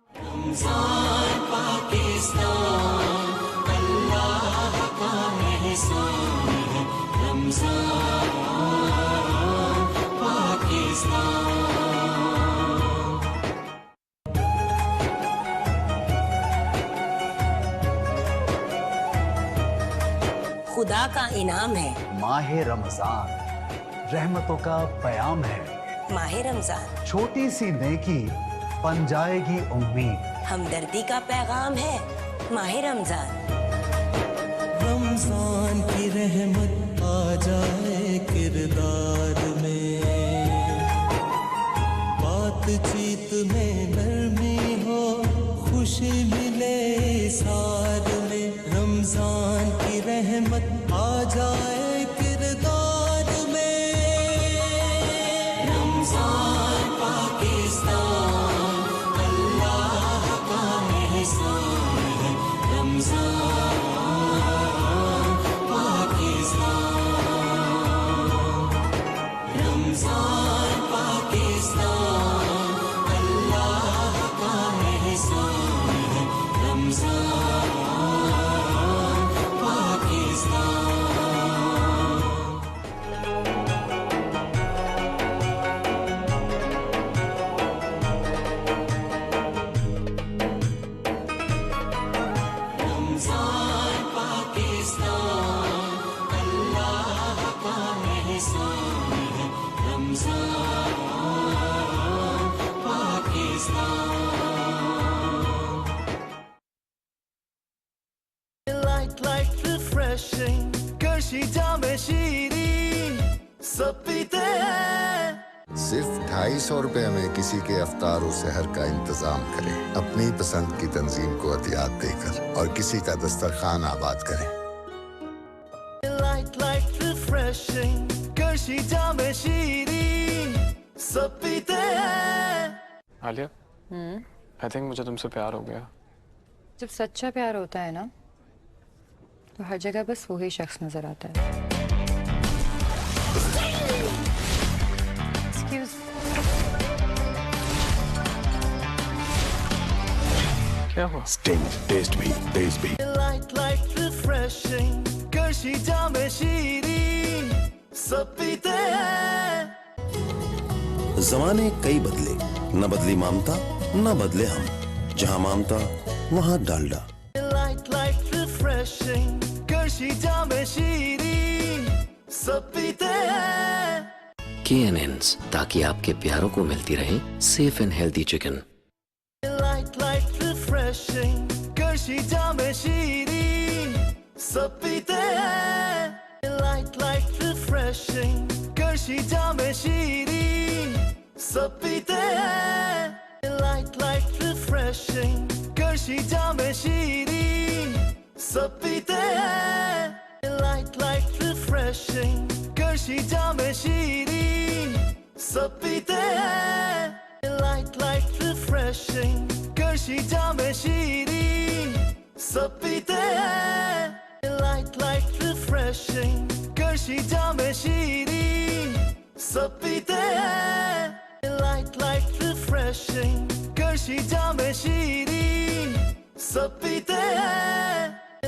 रमज़ान पाकिस्तान अल्लाह का एहसान है। रमज़ान पाकिस्तान। खुदा का इनाम है माहे रमजान, रहमतों का पयाम है। माहे रमजान छोटी सी नेकी बन जाएगी उम्मीद। हमदर्दी का पैगाम है माहे रमजान। रमजान की रहमत आ जाए किरदार में, बातचीत में नरमी हो, खुशी मिले सार में। रमजान की रहमत आ जाए किरदार में। रमजान पाकिस्तान अल्लाह का एहसान है। रमजान पाकिस्तान। रमजान पाकिस्तान अल्लाह का एहसान है। रमजान पाकिस्तान। रमजान पाकिस्तान अल्लाह का एहसान है। रमजान पाकिस्तान। Like refreshing कशी जामे शीरी सब पीते हैं। सिर्फ 250 रुपए में किसी के अफ्तार और सहर का इंतजाम करें अपनी पसंद की तंजीम को अतियात देकर और किसी का दस्तरखान आबाद करें। Like refreshing कशी जामे शीरी सब पीते हैं। आलिया, आई थिंक मुझे तुमसे प्यार हो गया। जब सच्चा प्यार होता है ना तो हर जगह बस वही शख्स नजर आता है। Excuse क्या हुआ? स्टिंग, टेस्ट भी, तेज भी। Like refreshing कशी जामे शीरी सब पीते हैं। जमाने कई बदले, न बदली ममता न बदले हम। जहाँ ममता वहाँ डालडा। Like refreshing कशी जामे शीरी सब पीते हैं। KNNs, ताकि आपके प्यारों को मिलती रहे safe and healthy chicken. Like refreshing कशी जामे शीरी सब पीते हैं। Like refreshing कशी जामे शीरी सब पीते हैं। Like refreshing कशी जामे शीरी सब पीते हैं। Like refreshing कशी जामे शीरी सब पीते हैं। Like refreshing कशी जामे शीरी सब पीते हैं। Like refreshing कशी जामे शीरी सब पीते हैं। Like refreshing कशी जामे शीरी सब पीते हैं।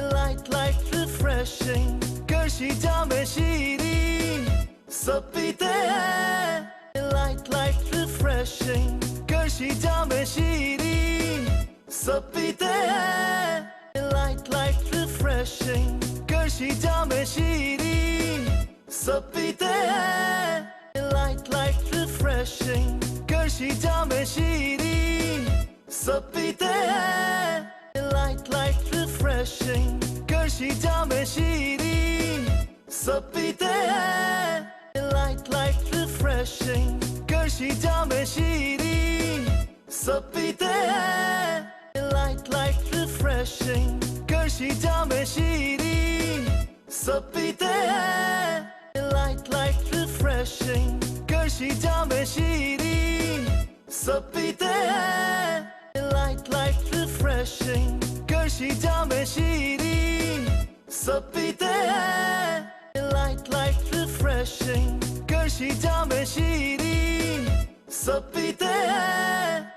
Like refreshing कशी जामे शीरी सब पीते हैं। Like refreshing कशी जामे शीरी सब पीते हैं। Like refreshing कशी जामे शीरी सब पीते हैं। Like refreshing कशी जामे शीरी सब पीते हैं। Like refreshing कशी जामे शीरी सब पीते हैं। Like refreshing कशी जामे शीरी सब पीते हैं। light like refreshing कशी जामे शीरी सब पीते हैं light like refreshing कशी जामे शीरी सब पीते हैं light like refreshing कशी जामे शीरी सब पीते हैं light like refreshing कशी जामे शीरी सब पीते हैं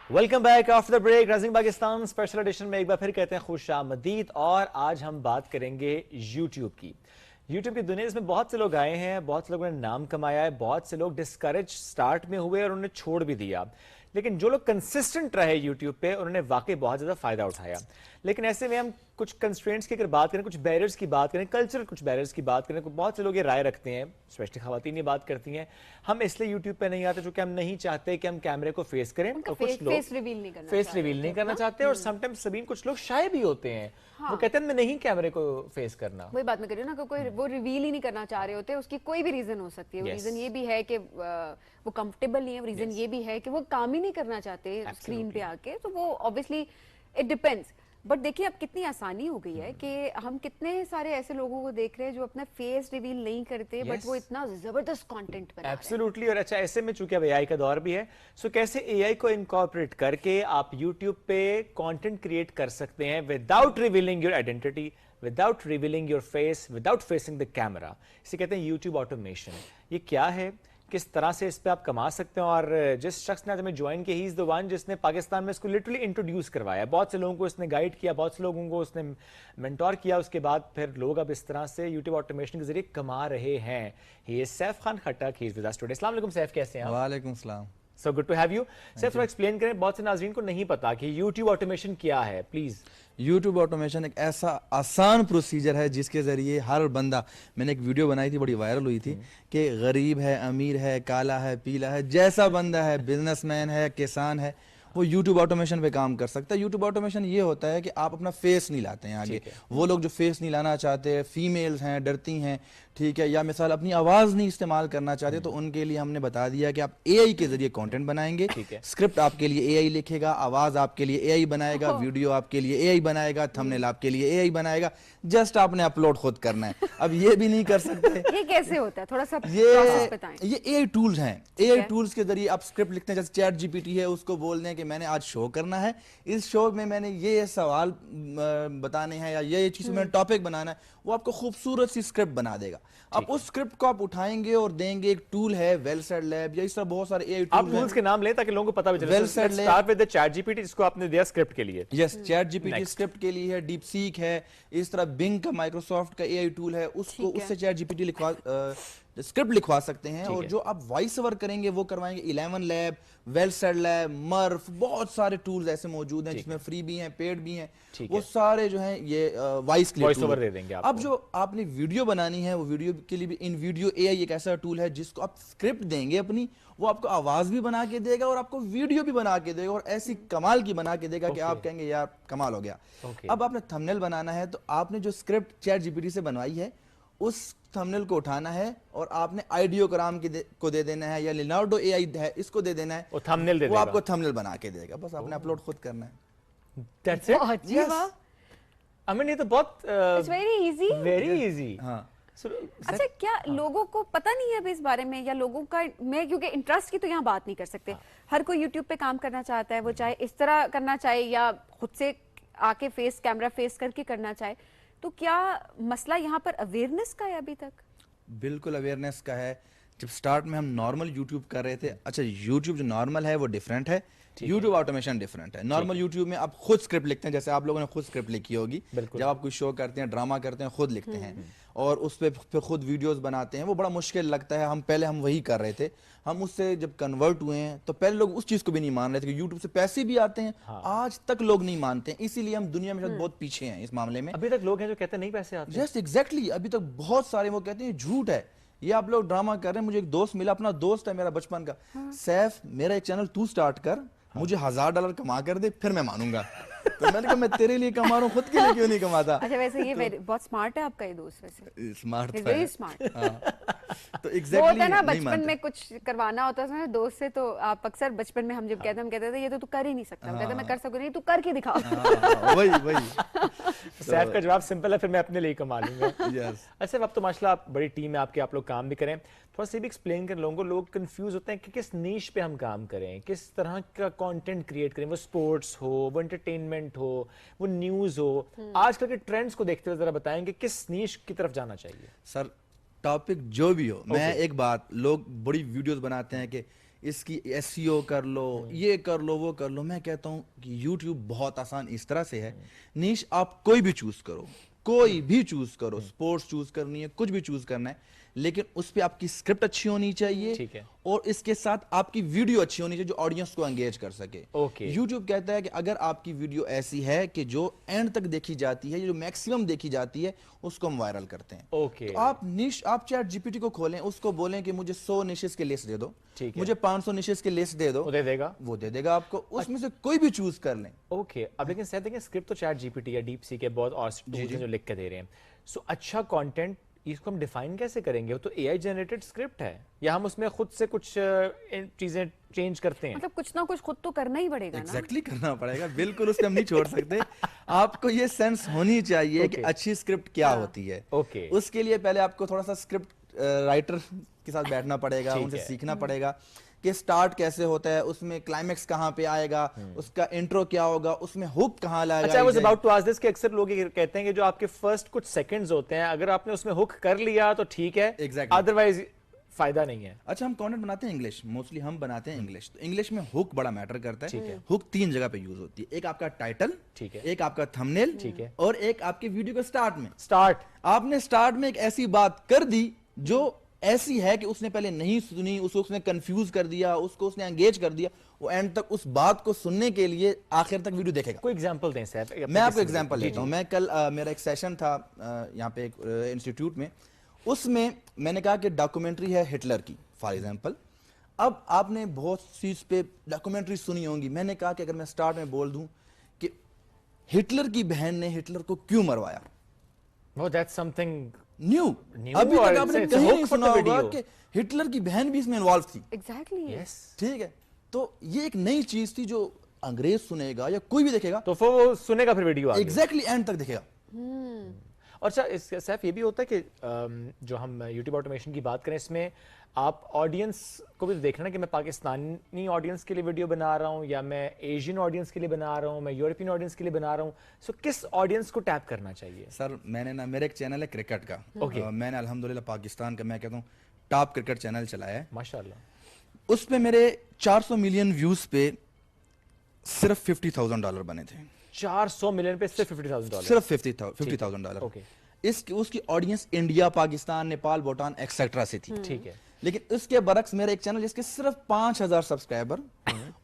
welcome back after the break. Rising Pakistan special edition में एक बार फिर कहते हैं खुशामदीद। और आज हम बात करेंगे यूट्यूब की। यूट्यूब की दुनिया इसमें बहुत से लोग आए हैं, बहुत से लोगों ने नाम कमाया है, बहुत से लोग डिस्करेज स्टार्ट में हुए और उन्होंने छोड़ भी दिया, लेकिन जो लोग कंसिस्टेंट रहे यूट्यूब पे उन्होंने वाकई बहुत ज्यादा फायदा उठाया। लेकिन ऐसे में हम कुछ कंस्ट्रेंट्स की अगर बात करें, कुछ बैरियर्स की बात करें, कल्चरल कुछ बैरियर्स की बात करें, बहुत से लोग ये राय रखते हैं, स्पेशली खवातीन ये बात करती हैं, हम इसलिए यूट्यूब पे नहीं आते क्योंकि हम नहीं चाहते कि हम कैमरे को फेस करें, और कुछ लोग फेस रिवील नहीं करना चाहते, और समटाइम्स सबीन कुछ लोग शाय भी होते हैं, वो कहते हैं मैं नहीं कैमरे को फेस करना। वही बात मैं कर रही हूँ ना, कोई वो रिवील ही नहीं करना चाह रहे होते, उसकी कोई भी रीजन हो सकती है। रीजन ये भी है कि वो कंफर्टेबल नहीं है, रीजन ये भी है कि वो काम ही नहीं करना चाहते स्क्रीन पे आके, तो वो ऑब्वियसली इट डिपेंड्स। बट देखिए अब कितनी आसानी हो गई है कि हम कितने सारे ऐसे लोगों को देख रहे हैं जो अपना फेस रिवील नहीं करते, बट वो इतना जबरदस्त कंटेंट बना रहे हैं। एब्सोल्युटली। और अच्छा, ऐसे में चूंकि अब एआई का दौर भी है, सो कैसे एआई को इनकॉर्पोरेट करके आप यूट्यूब पे कंटेंट क्रिएट कर सकते हैं without revealing your identity, without revealing your face, without facing the camera. इसे कहते हैं यूट्यूब ऑटोमेशन। ये क्या है, किस तरह से इस पे आप कमा सकते हैं, और जिस शख्स ने हमें ज्वाइन किया, ही इज द वन जिसने पाकिस्तान में इसको लिटरली इंट्रोड्यूस करवाया। बहुत से लोगों को इसने गाइड किया, बहुत से लोगों को उसने मेंटोर किया, उसके बाद फिर लोग अब इस तरह से यूट्यूब ऑटोमेशन के जरिए कमा रहे हैं। He is Saif Khan Khattak, he is with us today. अस्सलाम वालेकुम सैफ, कैसे हैं आप? वालेकुम सलाम। So good to have you. Saif थोड़ा एक्सप्लेन करें, बहुत से नाज़रीन को नहीं पता कि यूट्यूब ऑटोमेशन क्या है, प्लीज। यूट्यूब ऑटोमेशन एक ऐसा आसान प्रोसीजर है जिसके ज़रिए हर बंदा, मैंने एक वीडियो बनाई थी बड़ी वायरल हुई थी कि गरीब है, अमीर है, काला है, पीला है, जैसा बंदा है, बिजनेसमैन है, किसान है, वो यूट्यूब ऑटोमेशन पे काम कर सकता है। यूट्यूब ऑटोमेशन ये होता है कि आप अपना फेस नहीं लाते हैं आगे। वो लोग जो फेस नहीं लाना चाहते, फीमेल्स हैं, डरती हैं, ठीक है, या मिसाल अपनी आवाज़ नहीं इस्तेमाल करना चाहते, तो उनके लिए हमने बता दिया कि आप एआई के जरिए कंटेंट बनाएंगे। स्क्रिप्ट आपके लिए एआई लिखेगा, आवाज़ आपके लिए एआई बनाएगा, वीडियो आपके लिए एआई बनाएगा, थंबनेल आपके लिए एआई बनाएगा, जस्ट आपने अपलोड खुद करना है। अब ये भी नहीं कर सकते। ये कैसे होता है, थोड़ा सा ये एआई टूल्स हैं। एआई टूल्स के जरिए आप स्क्रिप्ट लिखते हैं, जैसे चैट जीपीटी है, उसको बोल दें कि मैंने आज शो करना है, इस शो में मैंने ये सवाल बताने हैं या ये चीज़ मैंने टॉपिक बनाना है, वो आपको खूबसूरत सी स्क्रिप्ट बना देगा। अब उस स्क्रिप्ट को आप उठाएंगे और देंगे। एक टूल है वेलसेट लैब, या इस तरह बहुत सारे एआई टूल्स। आप टूल्स के नाम लें ताकि लोगों को पता भी चले। वेलसेट lab, start with the chat GPT जिसको आपने दिया स्क्रिप्ट के लिए। यस, चैट जीपीटी स्क्रिप्ट के लिए है, डीप सीक है, इस तरह बिंग का माइक्रोसॉफ्ट का एआई टूल है, उसको उससे चैट जीपीटी लिखवा स्क्रिप्ट लिखवा सकते हैं, और जो आप वॉइस ओवर करेंगे वो करवाएंगे। 11 लैब, वेलसेट लैब, मर्फ, बहुत सारे टूल्स ऐसे मौजूद हैं जिसमें फ्री भी हैं, पेड भी हैं, वो सारे जो हैं ये वॉइस ओवर दे देंगे आपको। अब जो आपने वीडियो बनानी है, वो वीडियो के लिए भी इन वीडियो एआई एक ऐसा टूल है जिसको आप स्क्रिप्ट देंगे अपनी, वो आपको आवाज भी बना के देगा और आपको वीडियो भी बना के देगा, और ऐसी कमाल की बना के देगा कि आप कहेंगे यार कमाल हो गया। अब आपने थंबनेल बनाना है, तो आपने जो स्क्रिप्ट चैट जीपीटी से बनवाई है, उस थंबनेल को उठाना है और आपने आइडियोग्राम को दे देना है, या लिनार्डो एआई है, इसको दे देना है, वो थंबनेल दे देगा, वो आपको थंबनेल बना के देगा। बस आपने अपलोड खुद करना है। That's it. Yes, I mean ये तो बहुत it's very easy, very easy. हां। अच्छा, क्या लोगों को पता नहीं है अब इस बारे में, या लोगों का, मैं क्योंकि इंटरेस्ट की तो यहाँ बात नहीं कर सकते, हर कोई यूट्यूब पे काम करना चाहता है, वो चाहे इस तरह करना चाहे या खुद से आके फेस कैमरा फेस करके करना चाहे, तो क्या मसला यहाँ पर अवेयरनेस का है अभी तक? बिल्कुल अवेयरनेस का है। जब स्टार्ट में हम नॉर्मल यूट्यूब कर रहे थे, अच्छा यूट्यूब जो नॉर्मल है वो डिफरेंट है, यूट्यूब ऑटोमेशन डिफरेंट है। नॉर्मल यूट्यूब में आप खुद स्क्रिप्ट लिखते हैं, जैसे आप लोगों ने खुद स्क्रिप्ट लिखी होगी, जब आप कोई शो करते हैं, ड्रामा करते हैं, खुद लिखते हैं और उस पर फिर खुद वीडियोस बनाते हैं, वो बड़ा मुश्किल लगता है। हम वही कर रहे थे, हम उससे जब कन्वर्ट हुए हैं तो पहले लोग उस चीज को भी नहीं मान रहे थे कि यूट्यूब से पैसे भी आते हैं, आज तक लोग नहीं मानते हैं, इसीलिए हम दुनिया में बहुत पीछे हैं इस मामले में। अभी तक लोग हैं जो कहते हैं नहीं पैसे आते। जस्ट एग्जैक्टली, अभी तक बहुत सारे वो कहते हैं झूठ है, ये आप लोग ड्रामा कर रहे हैं। मुझे एक दोस्त मिला, अपना दोस्त है मेरा बचपन का, सैफ मेरा एक चैनल तू स्टार्ट कर, मुझे $1000 कमा कर दे, फिर मैं मानूंगा। तो मैंने कहा मैं तेरे लिए कमा रहा हूँ, खुद के लिए क्यों नहीं कमाता। अच्छा वैसे ये बहुत स्मार्ट है आपका ये दोस्त, वैसे स्मार्ट है, वेरी स्मार्ट। तो वो होता है ना बचपन में कुछ करवाना होता है दोस्त से, तो आप अक्सर बचपन में हम जब कहते हैं, हम कहते थे ये तो तू कर ही नहीं सकता, कहते मैं कर सकूं, नहीं तू करके दिखा। वही सैफ का जवाब सिंपल है, फिर मैं अपने लिए कमा लूंगा। अच्छा अब तो माशाल्लाह आप बड़ी टीम है आपकी, आप लोग काम भी करें, थोड़ा सा भी एक्सप्लेन करें लोगों को। लोग कंफ्यूज होते हैं कि किस नीश पे हम काम करें, किस तरह का कंटेंट क्रिएट करें, वो स्पोर्ट्स हो, वो एंटरटेनमेंट हो, वो न्यूज़ हो। आजकल के ट्रेंड्स को देखते हुए जरा बताएं कि किस नीश की तरफ जाना चाहिए। सर टॉपिक जो भी हो, मैं एक बात, लोग बड़ी वीडियोस बनाते हैं कि इसकी SEO कर लो, ये कर लो, वो कर लो। मैं कहता हूँ कि YouTube बहुत आसान इस तरह से है, नीश आप कोई भी चूज करो, कोई भी चूज करो, स्पोर्ट्स चूज करनी है, कुछ भी चूज करना है, लेकिन उस पे आपकी स्क्रिप्ट अच्छी होनी चाहिए, ठीक है, और इसके साथ आपकी वीडियो अच्छी होनी चाहिए जो ऑडियंस को एंगेज कर सके। YouTube कहता है कि अगर आपकी वीडियो ऐसी है कि जो एंड तक देखी जाती है, जो मैक्सिमम देखी जाती है, उसको हम वायरल करते हैं। तो आप निश, आप ChatGPT को खोलें, उसको बोलें कि मुझे 100 निशेस की लिस्ट दे दो, मुझे 500 निशेस की लिस्ट दे दो, वो दे देगा, वो दे देगा आपको, उसमें से कोई भी चूज कर लें। अब लेकिन सर देखें स्क्रिप्ट तो ChatGPT या DeepSeek के बहुत और टूल्स हैं जो लिख के दे रहे हैं। सो अच्छा कंटेंट इसको हम डिफाइन कैसे करेंगे? वो तो AI जनरेटेड स्क्रिप्ट है, या हम उसमें खुद से कुछ चीजें चेंज करते हैं? मतलब कुछ ना कुछ खुद तो करना ही पड़ेगा। Exactly करना पड़ेगा, बिल्कुल उसको हम नहीं छोड़ सकते। आपको ये सेंस होनी चाहिए कि अच्छी स्क्रिप्ट क्या होती है। उसके लिए पहले आपको थोड़ा सा स्क्रिप्ट राइटर के साथ बैठना पड़ेगा, उनसे सीखना पड़ेगा कि स्टार्ट कैसे होता है, उसमें क्लाइमेक्स कहाँ पे आएगा, उसका इंट्रो क्या होगा, उसमें हुक कहाँ लाएगा। अच्छा, I was about to ask this कि अक्सर लोग ये कहते हैं कि जो आपके फर्स्ट कुछ सेकंड्स होते हैं, अगर आपने उसमें हुक कर लिया तो ठीक है, अदरवाइज फायदा नहीं है। अच्छा, हम कंटेंट बनाते हैं इंग्लिश, मोस्टली हम बनाते हैं इंग्लिश, तो इंग्लिश में हुक बड़ा मैटर करता है। हुक 3 जगह पे यूज होती है, एक आपका टाइटल, ठीक है, एक आपका थंबनेल, ठीक है, और एक आपके वीडियो के स्टार्ट में। आपने स्टार्ट में एक ऐसी बात कर दी जो ऐसी है कि उसने पहले नहीं सुनी, उसको उसने कंफ्यूज कर दिया, उसको उसने एंगेज कर दिया, वो एंड तक उस बात को सुनने के लिए आखिर तक वीडियो देखेगा। कोई एग्जांपल दें सर। मैं आपको एग्जांपल देता हूं। मैं कल मेरा एक सेशन था यहाँ पे एक इंस्टीट्यूट में, उसमें मैंने कहा कि डॉक्यूमेंट्री है हिटलर की फॉर एग्जांपल। अब आपने बहुत सी इस पे डॉक्यूमेंट्री सुनी होंगी, मैंने कहा कि अगर मैं स्टार्ट में बोल दूं कि हिटलर की बहन ने हिटलर को क्यों मरवाया, that's something न्यू, अभी तक आपने कहीं नहीं सुना होगा कि हिटलर की बहन भी इसमें इन्वॉल्व थी। Exactly. Yes. ठीक है, तो ये एक नई चीज थी जो अंग्रेज सुनेगा या कोई भी देखेगा तो वो सुनेगा, फिर वीडियो एग्जैक्टली एंड तक देखेगा। और अच्छा सैफ, ये भी होता है कि जो हम यूट्यूब ऑटोमेशन की बात करें, इसमें आप ऑडियंस को भी देखना है कि मैं पाकिस्तानी ऑडियंस के लिए वीडियो बना रहा हूँ, या मैं एशियन ऑडियंस के लिए बना रहा हूँ, मैं यूरोपियन ऑडियंस के लिए बना रहा हूँ। सो किस ऑडियंस को टैप करना चाहिए? सर मैंने ना, मेरा एक चैनल है क्रिकेट का, मैंने अल्हम्दुलिल्लाह पाकिस्तान का, मैं कहता हूँ टॉप क्रिकेट चैनल चलाया है माशाल्लाह। उस पे मेरे 400 मिलियन व्यूज पे सिर्फ $50,000 बने थे। 400 मिलियन पे सिर्फ $50,000? सिर्फ $50,000। इसकी उसकी audience India, Pakistan, Nepal, Bhutan etcetera से थी। ठीक है, लेकिन उसके बरक्स मेरा एक चैनल जिसके सिर्फ 5,000 सब्सक्राइबर,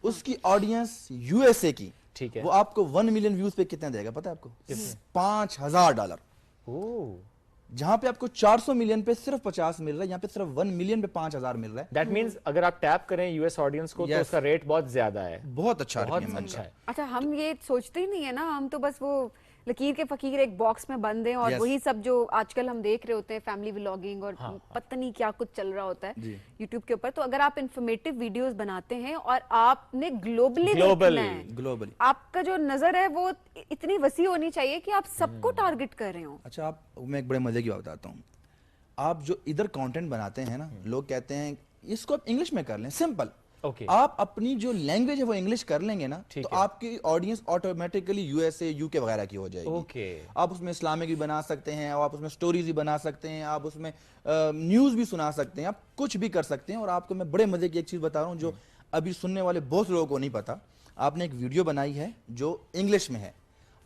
उसकी ऑडियंस USA की, ठीक है, वो आपको 1 मिलियन व्यूज पे कितना देगा पता है आपको? $5,000। जहां पे आपको 400 मिलियन पे सिर्फ 50 मिल रहा है, यहाँ पे सिर्फ 1 मिलियन पे 5,000 मिल रहा है। दैट मींस अगर आप टैप करें यूएस ऑडियंस को तो उसका रेट बहुत ज्यादा है, बहुत अच्छा है। अच्छा, हम ये सोचते ही नहीं है ना, हम तो बस वो लकीर के फकीर एक बॉक्स में बंद हैं, और वही सब जो आजकल हम देख रहे होते हैं, फैमिली व्लॉगिंग और पता नहीं क्या कुछ चल रहा होता है यूट्यूब के ऊपर। तो अगर आप इंफॉर्मेटिव वीडियोस बनाते हैं और आपने ग्लोबली आपका जो नजर है वो इतनी वसी होनी चाहिए कि आप सबको टारगेट कर रहे हो। अच्छा, आप, मैं एक बड़े मजे की बात बताता हूँ। आप जो इधर कंटेंट बनाते हैं ना, लोग कहते हैं इसको आप इंग्लिश में कर लें, सिंपल। आप अपनी जो लैंग्वेज है वो इंग्लिश कर लेंगे ना, तो आपकी ऑडियंस ऑटोमेटिकली USA, UK वगैरह की हो जाएगी। आप उसमें इस्लामिक भी बना सकते हैं, आप उसमें स्टोरीज भी बना सकते हैं, आप उसमें न्यूज भी सुना सकते हैं, आप कुछ भी कर सकते हैं। और आपको मैं बड़े मजे की एक चीज बता रहा हूँ जो अभी सुनने वाले बहुत लोगों को नहीं पता। आपने एक वीडियो बनाई है जो इंग्लिश में है,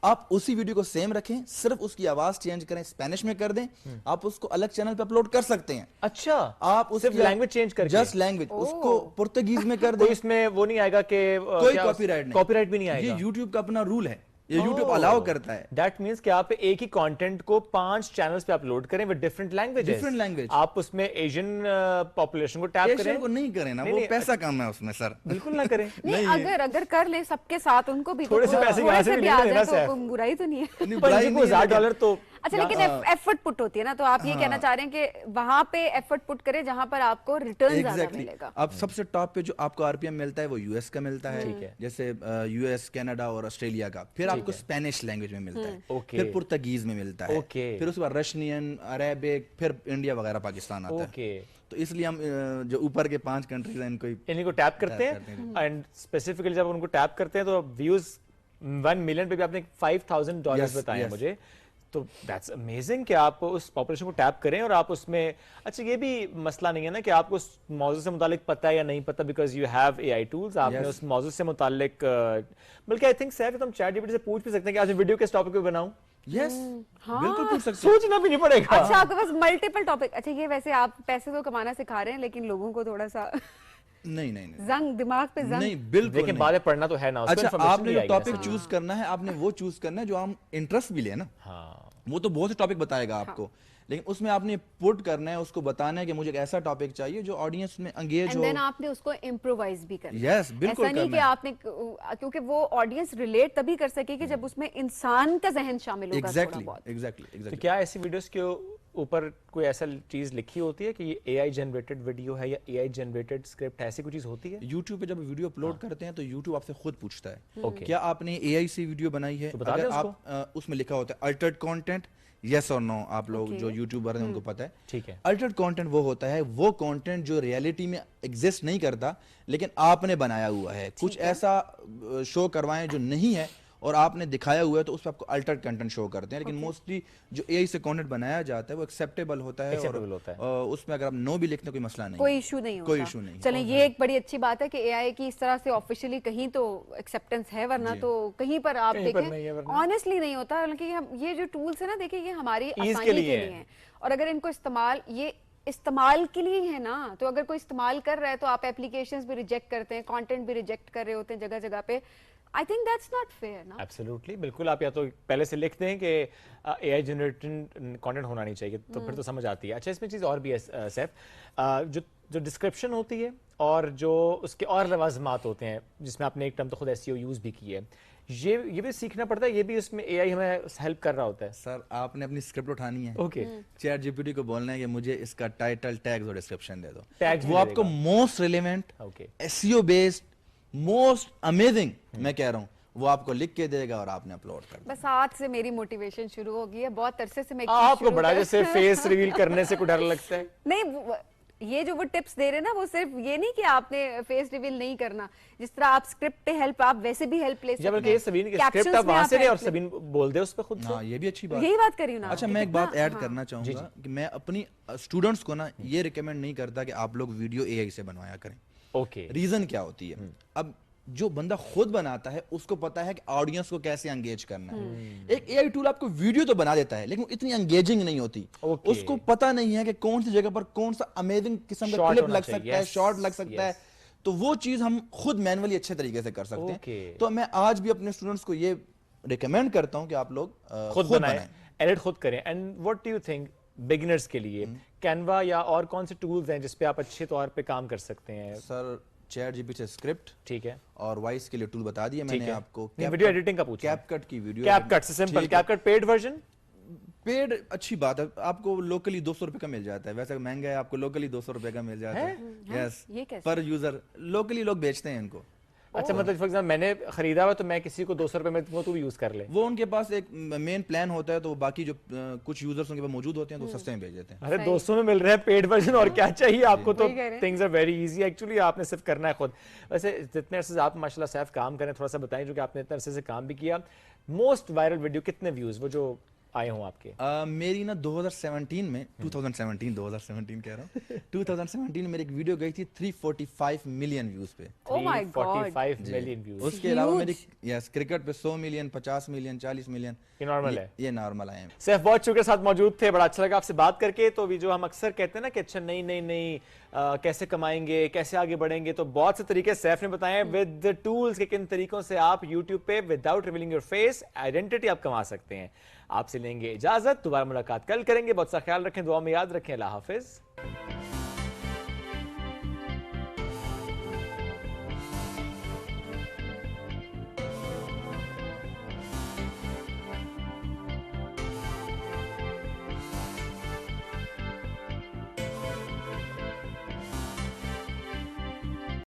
आप उसी वीडियो को सेम रखें, सिर्फ उसकी आवाज चेंज करें, स्पेनिश में कर दें, आप उसको अलग चैनल पे अपलोड कर सकते हैं। अच्छा, आप सिर्फ लैंग्वेज चेंज करके? जस्ट लैंग्वेज, उसको पुर्तगीज में कर दें। इसमें वो नहीं आएगा कि कोई कॉपीराइट नहीं, कॉपीराइट भी नहीं आएगा। ये यूट्यूब का अपना रूल है ये YouTube अलाउ करता है। दैट मींस कि आप एक ही कंटेंट को 5 चैनल्स पे अपलोड करें with different languages. Different language. आप उसमें एशियन पॉपुलेशन को टैप करें। एशियन को नहीं करें ना, वो पैसा कम है उसमें सर। बिल्कुल ना करें। नहीं, अगर कर ले सबके साथ, उनको भी थोड़े से पैसे यहाँ से भी आ लेना जाए तो बुराई तो नहीं है। बुराई नहीं है, $1000 तो अच्छा, लेकिन एफर्ट पुट होती है ना, तो आप ये कहना चाह रहे हैं कि वहां पे एफर्ट पुट करें जहां पर आपको रिटर्न ज्यादा मिलेगा। अब सबसे टॉप पे जो आपको आरपीएम मिलता है वो यूएस का मिलता है, जैसे यूएस, कनाडा और ऑस्ट्रेलिया का। फिर आपको स्पेनिश लैंग्वेज में मिलता है, फिर पुर्तगीज में मिलता है, फिर उसके बाद रशियन, अरेबिक, फिर इंडिया वगैरह पाकिस्तान आता है। तो इसलिए हम जो ऊपर के 5 कंट्रीज हैं इनको टैप करते हैं, एंड स्पेसिफिकली जब उनको टैप करते हैं तो व्यूज 1 मिलियन पे भी आपने $5,000 बताया मुझे, तो दैट्स अमेजिंग कि आप उस पॉपुलेशन को टैप करें और आप उसमें। अच्छा, ये भी मसला नहीं है ना कि आपको उस मौजू से मुतालिक पता है या नहीं पता, because you have AI tools. आपने उस मौजू से मुतालिक, बल्कि आई थिंक सैफ तुम चैट जीपीटी से पूछ भी सकते हैं कि आज वीडियो किस टॉपिक पे बनाऊं। यस, बिल्कुल पूछ सकते हैं, सोचना भी नहीं पड़ेगा। अच्छा, आपके पास मल्टीपल टॉपिक। अच्छा, ये वैसे आप पैसे तो कमाना सिखा रहे हैं, लेकिन लोगों को थोड़ा सा नहीं जंग, दिमाग पे जंग नहीं, बिल्कुल लेकिन बातें पढ़ना तो है ना। अच्छा, आपने जो टॉपिक चूज करना है, आपने वो चूज करना है जो हम इंटरेस्ट भी ले ना। वो तो बहुत से टॉपिक बताएगा आपको, लेकिन उसमें आपने पुट करना है, उसको बताना है कि मुझे एक ऐसा टॉपिक चाहिए जो ऑडियंस में एंगेज हो, देन आपने उसको इम्प्रोवाइज भी करना है। यस, बिल्कुल ऐसा नहीं कि आपने, क्योंकि वो ऑडियंस रिलेट तभी कर सकेगी जब उसमें इंसान का जहन शामिल होगा। एग्जैक्टली। तो क्या ऐसी वीडियोस के ऊपर कोई ऐसा चीज लिखी होती है कि ये एआई जनरेटेड वीडियो है या एआई जनरेटेड स्क्रिप्ट, ऐसी कोई चीज होती है? YouTube पे जब वीडियो अपलोड करते हैं तो YouTube आपसे खुद पूछता है क्या आपने एआई से वीडियो बनाई है। तो अगर आप उसमें लिखा होता है अल्टर्ड कंटेंट, यस और नो, आप लोग जो यूट्यूबर हैं उनको पता है। ठीक है। अल्टर्ड कंटेंट वो होता है, वो कंटेंट जो रियलिटी में एग्जिस्ट नहीं करता लेकिन आपने बनाया हुआ है। कुछ ऐसा शो करवाएं जो नहीं है और आपने दिखाया हुआ है, तो उस पर आपको अल्टर्ड कंटेंट शो करते हैं। लेकिन मोस्टली जो एआई से कंटेंट बनाया जाता है वो एक्सेप्टेबल होता है, और उसमें अगर आप नो भी लिखते हैं कोई मसला नहीं, कोई इशू नहीं होता। कोई इशू नहीं। चलें, ये एक बड़ी अच्छी बात है कि एआई की इस तरह से ऑफिशियली कहीं तो एक्सेप्टेंस है, वरना तो कहीं पर आप देखें ऑनेस्टली नहीं होता। हालांकि ये जो टूल्स है ना, देखिए ये हमारी आसानी के लिए है, और अगर इनको इस्तेमाल के लिए है ना, तो अगर कोई इस्तेमाल कर रहा है तो आप एप्लीकेशंस भी रिजेक्ट करते हैं, कंटेंट भी रिजेक्ट कर रहे होते हैं जगह जगह पे। I think that's not fair ना। Absolutely, बिल्कुल। आप या तो पहले से लिखते हैं कि AI जनरेटेड कंटेंट होना नहीं चाहिए, तो फिर तो समझ आती है। अच्छा, इसमें चीज़ और भी है सैफ, जो डिस्क्रिप्शन होती है और जो उसके और लवाजमात होते हैं, जिसमें आपने एक टर्म तो खुद SEO यूज़ भी की है, ये भी सीखना पड़ता है। ये भी उसमें AI हमें हेल्प कर रहा होता है। सर, आपने अपनी स्क्रिप्ट उठानी है, ओके, चैट जीपीटी को बोलना है कि मुझे इसका टाइटल, टैग्स और डिस्क्रिप्शन दे दो। टैग्स वो आपको most relevant, SEO based, most amazing, मैं कह रहा हूँ, वो आपको लिख के देगा और आपने अपलोड कर दिया। बस आज से मेरी मोटिवेशन शुरू हो गई है। बहुत अरसे से मैं आपको बड़ा जैसे फेस रिवील करने से कोई डर लगता है। नहीं, ये जो वो टिप्स दे रहे हैं ना, वो सिर्फ ये नहीं कि आपने फेस रिवील नहीं करना, जिस तरह आप स्क्रिप्ट पे हेल्प, आप वैसे भी हेल्प ले सकते हैं। बल्कि सबीन की स्क्रिप्ट आप वहां से ले और सबीन बोल दे उस पे खुद से। हां, ये भी अच्छी बात, यही बात करी हूं ना। अच्छा, मैं एक बात ऐड करना चाहूंगा कि मैं अपनी स्टूडेंट्स को ना ये रिकमेंड नहीं करता कि आप लोग वीडियो एआई से बनवाया करें। ओके, रीजन क्या होती है? अब जो बंदा खुद बनाता है उसको पता है कि ऑडियंस को कैसे एंगेज करना है। एक एआई टूल आपको वीडियो तो बना देता है लेकिन इतनी एंगेजिंग नहीं होती। उसको पता नहीं है कि कौन सी जगह पर कौन सा अमेजिंग किस्म का क्लिप लग सकता है, शॉट लग सकता है, तो वो चीज हम खुद मैनुअली अच्छे तरीके से कर सकते हैं। तो मैं आज भी अपने स्टूडेंट्स को ये रिकमेंड करता हूं कि आप लोग खुद बनाएं, एडिट खुद करें। And what do you think beginners के लिए कैनवा या और कौन से टूल्स हैं जिस पे आप अच्छे तौर पे काम कर सकते हैं? सर, चैट जीपीटी से स्क्रिप्ट, ठीक है, और वॉइस के लिए टूल बता दिया मैंने आपको। वीडियो एडिटिंग का पूछा, कैपकट की वीडियो, कैपकट से simple. CapCut paid version, paid अच्छी बात है, आपको लोकली 200 रुपए का मिल जाता है। वैसे महंगा है, आपको लोकली 200 रुपए का मिल जाता है। यस, पर यूजर, लोकली लोग बेचते हैं इनको। अच्छा, मतलब फॉर एग्जांपल मैंने खरीदा हुआ तो मैं किसी को 200 रुपए में दूंगा, तू भी यूज कर ले। वो उनके पास एक मेन प्लान होता है, तो बाकी जो कुछ यूजर्स उनके पास मौजूद होते हैं तो सस्ते में भेज देते हैं। अरे 200 में मिल रहा है पेड वर्जन, और क्या चाहिए आपको? तो things are very easy actually, आपने सिर्फ करना है खुद। वैसे जितने अरसे से आप माशाल्लाह सैफ काम करें, थोड़ा सा बताएं, जो कि आपने इतने अरसे से काम भी किया, मोस्ट वायरल वीडियो कितने व्यूज वो जो आए हों आपके? मेरी ना 2017 में 2017 कह रहा हूँ 2017 में मेरी एक वीडियो गई थी 345 मिलियन व्यूज पे। 345 मिलियन व्यूज। उसके अलावा मेरी क्रिकेट पे 100 मिलियन, 50 मिलियन, 40 मिलियन। ये नॉर्मल है, ये नॉर्मल है। सैफ बहुत शुक्रिया, साथ मौजूद थे, बड़ा अच्छा लगा आपसे बात करके। तो भी जो हम अक्सर कहते हैं ना कि अच्छा नहीं कैसे कमाएंगे, कैसे आगे बढ़ेंगे, तो बहुत से तरीके सैफ ने बताए विद टूल्स के किन तरीकों से आप यूट्यूब पे without revealing your face identity आप कमा सकते हैं। आपसे लेंगे इजाजत, दोबारा मुलाकात कल करेंगे। बहुत सा ख्याल रखें, दुआ में याद रखें। अल्लाह हाफिज।